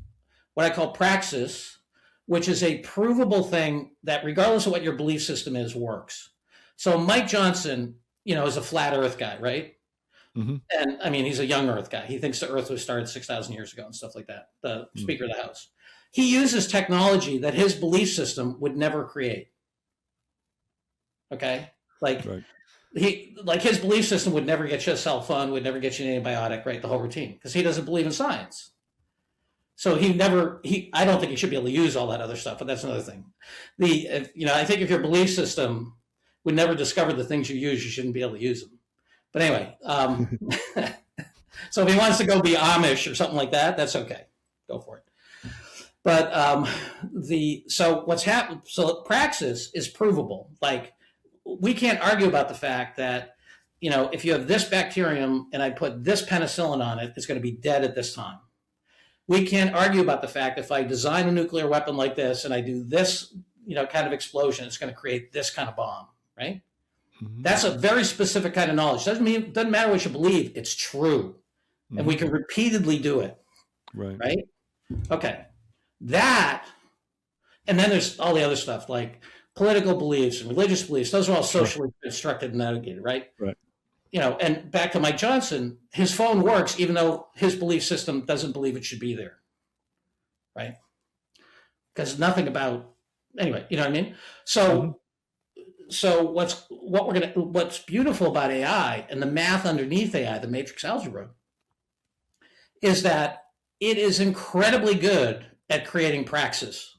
what I call praxis, which is a provable thing that regardless of what your belief system is, works. So Mike Johnson, is a flat earth guy, right? And I mean, he's a young earth guy. He thinks the earth was started 6,000 years ago and stuff like that, the Speaker of the House. He uses technology that his belief system would never create. Okay? His belief system would never get you a cell phone, would never get you an antibiotic, right? The whole routine, because he doesn't believe in science. So I don't think he should be able to use all that other stuff, but that's another thing. I think if your belief system would never discover the things you use, you shouldn't be able to use them. But anyway, so if he wants to go be Amish or something like that, that's okay. Go for it. But what's happened? So praxis is provable. Like we can't argue about the fact that if you have this bacterium and I put this penicillin on it, it's going to be dead at this time. We can't argue about the fact that if I design a nuclear weapon like this and I do this, kind of explosion, it's going to create this kind of bomb, right? That's a very specific kind of knowledge. Doesn't matter what you believe, it's true. And we can repeatedly do it. Right? Okay. That, and then there's all the other stuff like political beliefs and religious beliefs. Those are all socially constructed and navigated, right? Right. And back to Mike Johnson, his phone works even though his belief system doesn't believe it should be there. Right? Because nothing about, anyway, you know what I mean? So what's beautiful about AI and the math underneath AI, the matrix algebra, is that it is incredibly good at creating praxis,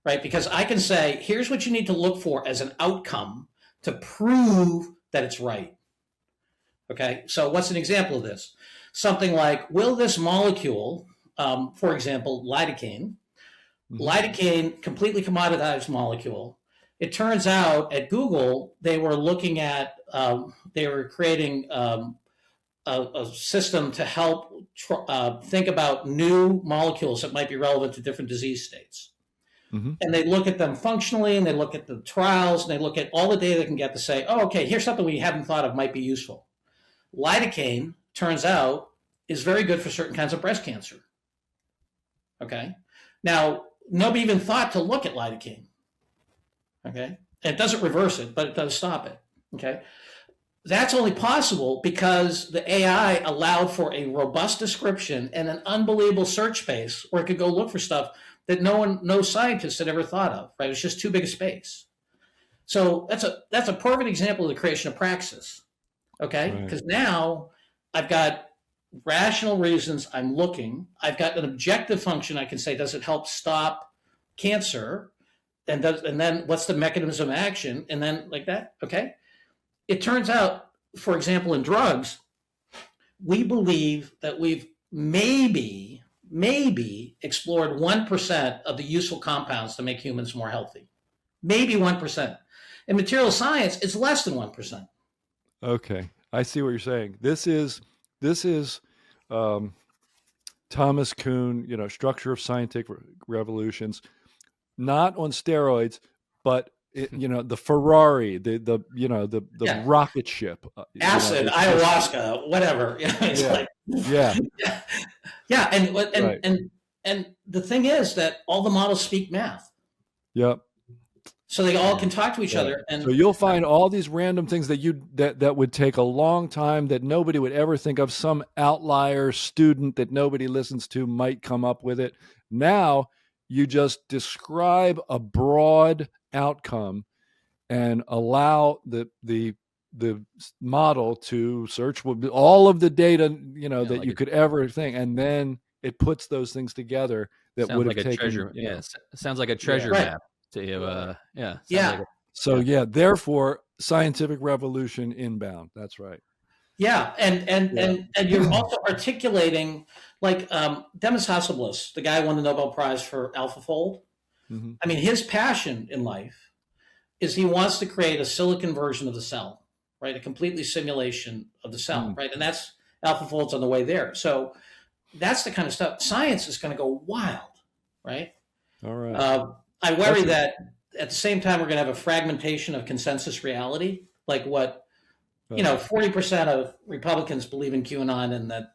right? Because I can say, here's what you need to look for as an outcome to prove that it's right. Okay, so what's an example of this? Something like, will this molecule, for example, lidocaine, completely commoditized molecule. It turns out at Google, they were looking at, they were creating a system to help think about new molecules that might be relevant to different disease states. And they look at them functionally, and they look at the trials, and they look at all the data they can get to say, oh, okay, here's something we haven't thought of might be useful. Lidocaine, turns out, is very good for certain kinds of breast cancer. Okay? Now, nobody even thought to look at lidocaine. Okay? And it doesn't reverse it, but it does stop it. Okay? That's only possible because the AI allowed for a robust description and an unbelievable search space where it could go look for stuff that no scientist had ever thought of, right? It was just too big a space. So that's a perfect example of the creation of praxis, okay? Because now I've got rational reasons I'm looking. I've got an objective function. I can say, does it help stop cancer? And then what's the mechanism of action? And then like that, okay? It turns out, for example, in drugs, we believe that we've maybe explored 1% of the useful compounds to make humans more healthy. Maybe 1%. In material science, it's less than 1%. Okay, I see what you're saying. This is Thomas Kuhn, Structure of Scientific Revolutions, not on steroids, but the Ferrari, the rocket ship, acid, ayahuasca, whatever. It's like, yeah. Yeah, and Right. and the thing is that all the models speak math, Yep. so they all can talk to each Right. other. And So you'll find all these random things that would take a long time, that nobody would ever think of. Some outlier student that nobody listens to might come up with it. Now you just describe a broad outcome and allow the model to search all of the data that like you could ever think, and then it puts those things together that would sounds have like a taken treasure. Sounds like a treasure Right. map to sounds Yeah. like So therefore scientific revolution inbound. That's right. Yeah, and you're also articulating, like, Demis Hassabis, the guy who won the Nobel Prize for AlphaFold. Mm-hmm. I mean, his passion in life is he wants to create a silicon version of the cell, right? A completely simulation of the cell, right? And that's AlphaFold's on the way there. So that's the kind of stuff. Science is going to go wild, right? All right. I worry that at the same time we're going to have a fragmentation of consensus reality, like what 40% of Republicans believe in QAnon, and that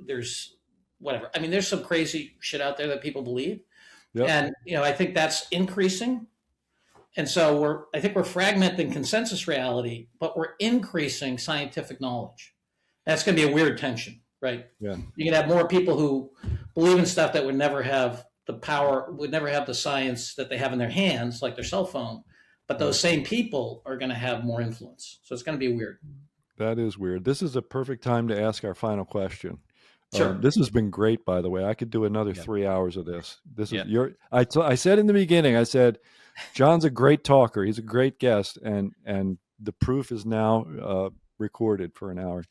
there's whatever. I mean, there's some crazy shit out there that people believe, and I think that's increasing. And so I think we're fragmenting consensus reality, but we're increasing scientific knowledge. That's going to be a weird tension, right? Yeah. You can have more people who believe in stuff that would never have the power, would never have the science that they have in their hands, like their cell phone. But those same people are going to have more influence. So it's going to be weird. That is weird. This is a perfect time to ask our final question. Sure. This has been great, by the way. I could do another 3 hours of this. This is I said in the beginning, I said, John's a great talker. He's a great guest. And the proof is now recorded for an hour.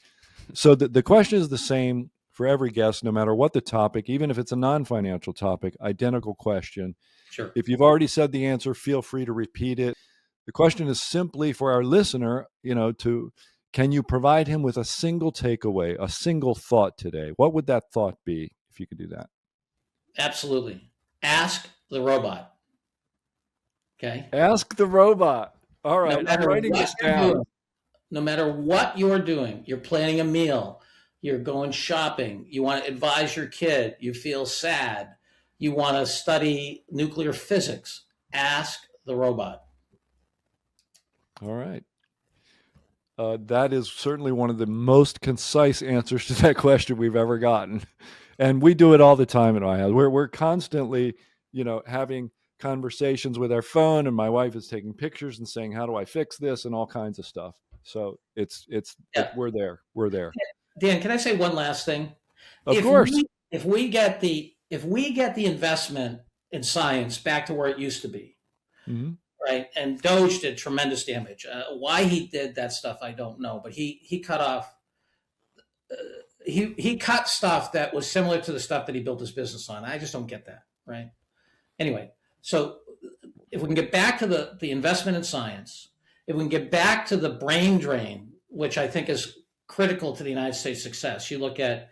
So the question is the same for every guest, no matter what the topic, even if it's a non-financial topic, identical question. Sure. If you've already said the answer, feel free to repeat it. The question is simply for our listener, can you provide him with a single takeaway, a single thought today? What would that thought be if you could do that? Absolutely. Ask the robot. Okay. Ask the robot. All right. I'm writing this down. No matter what you're doing, you're planning a meal, you're going shopping, you want to advise your kid, you feel sad, you want to study nuclear physics, ask the robot. All right. That is certainly one of the most concise answers to that question we've ever gotten. And we do it all the time at my house. We're constantly, having conversations with our phone, and my wife is taking pictures and saying, how do I fix this, and all kinds of stuff. So we're there. We're there. Dan, can I say one last thing? Of course. If we get the investment in science back to where it used to be, right? And Doge did tremendous damage. Why he did that stuff, I don't know. But he cut off. He cut stuff that was similar to the stuff that he built his business on. I just don't get that, right? Anyway, so if we can get back to the investment in science, if we can get back to the brain drain, which I think is critical to the United States success. You look at,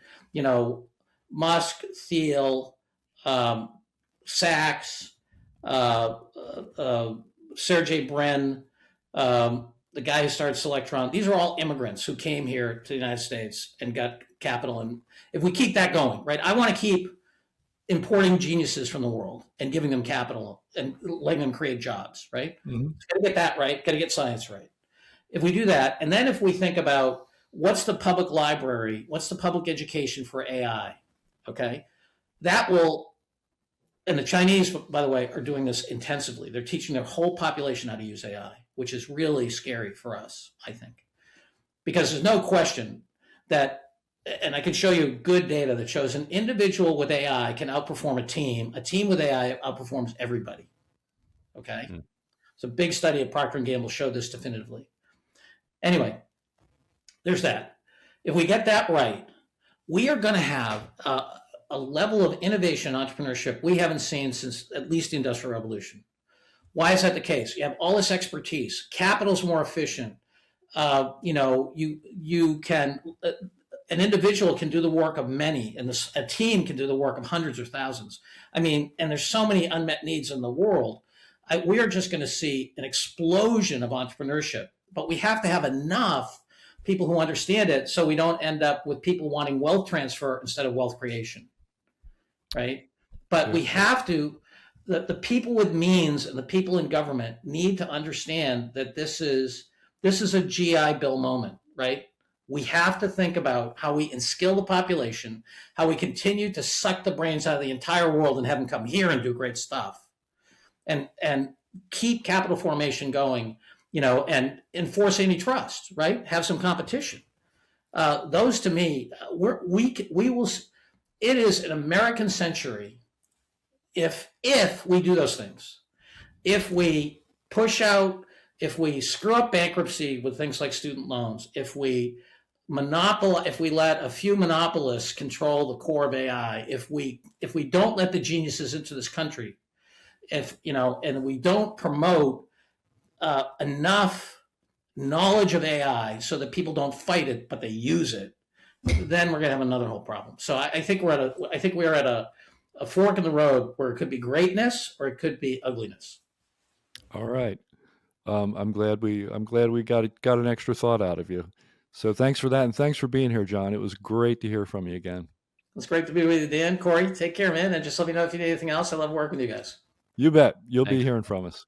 Musk, Thiel, Sachs, Sergey Brin, the guy who started Selectron. These are all immigrants who came here to the United States and got capital. And if we keep that going, right, I want to keep importing geniuses from the world and giving them capital and letting them create jobs, right? Got to get that right. Got to get science right. If we do that, and then if we think about what's the public library, what's the public education for AI, okay, that will, and the Chinese, by the way, are doing this intensively. They're teaching their whole population how to use AI, which is really scary for us, I think, because there's no question that, and I can show you good data that shows an individual with AI can outperform a team. A team with AI outperforms everybody, okay? It's a big study at Procter & Gamble showed this definitively. Anyway, there's that. If we get that right, we are going to have a level of innovation and entrepreneurship we haven't seen since at least the Industrial Revolution. Why is that the case? You have all this expertise. Capital's more efficient. You can, an individual can do the work of many, and a team can do the work of hundreds or thousands. I mean, and there's so many unmet needs in the world we are just going to see an explosion of entrepreneurship. But we have to have enough people who understand it so we don't end up with people wanting wealth transfer instead of wealth creation, right? But we have to, the people with means and the people in government need to understand that this is a GI Bill moment, right? We have to think about how we instill the population, how we continue to suck the brains out of the entire world and have them come here and do great stuff, and keep capital formation going, and enforce antitrust, right? Have some competition. Those to me, we will. It is an American century if we do those things. If we push out, if we screw up bankruptcy with things like student loans, if we let a few monopolists control the core of AI, if we don't let the geniuses into this country, and we don't promote enough knowledge of AI so that people don't fight it but they use it, then we're going to have another whole problem. So I think we are at a fork in the road where it could be greatness or it could be ugliness. All right. I'm glad we got an extra thought out of you. So thanks for that, and thanks for being here, John. It was great to hear from you again. It's great to be with you, Dan. Corey, take care, man, and just let me know if you need anything else. I love working with you guys. You bet. You'll be hearing from us.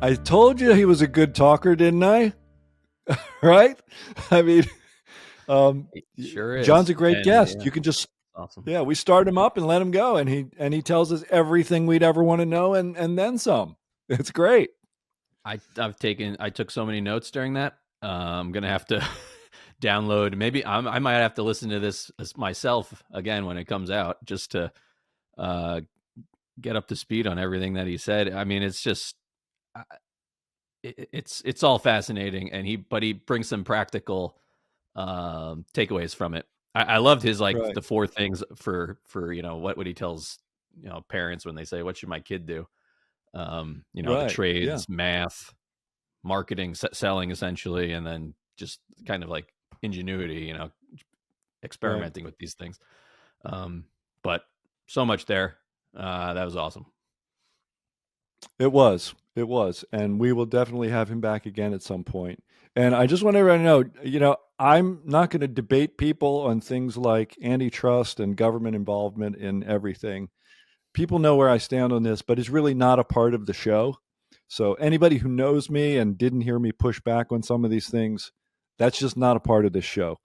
I told you he was a good talker, didn't I? Right? I mean, sure is. John's a great guest. Yeah. You can just awesome. Yeah, we start him up and let him go, and he tells us everything we'd ever want to know, and then some. It's great. I took so many notes during that. I'm gonna have to download. Maybe I might have to listen to this myself again when it comes out, just to get up to speed on everything that he said. I mean, it's just it's all fascinating, and but he brings some practical takeaways from it. I loved his the 4 things for what he tells parents when they say, what should my kid do? The trades, math, marketing, selling essentially, and then just kind of like ingenuity, experimenting with these things. But so much there. That was awesome. It was. And we will definitely have him back again at some point. And I just want everyone to know, I'm not going to debate people on things like antitrust and government involvement in everything. People know where I stand on this, but it's really not a part of the show. So anybody who knows me and didn't hear me push back on some of these things, that's just not a part of this show.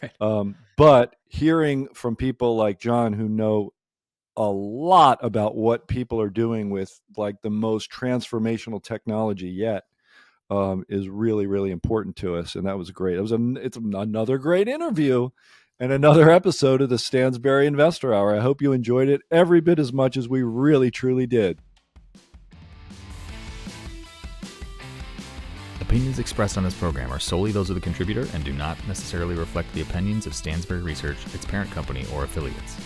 Right. But hearing from people like John, who know a lot about what people are doing with like the most transformational technology yet, is really, really important to us. And that was great. It's another great interview and another episode of the Stansberry Investor Hour. I hope you enjoyed it every bit as much as we really, truly did. Opinions expressed on this program are solely those of the contributor and do not necessarily reflect the opinions of Stansberry Research, its parent company, or affiliates.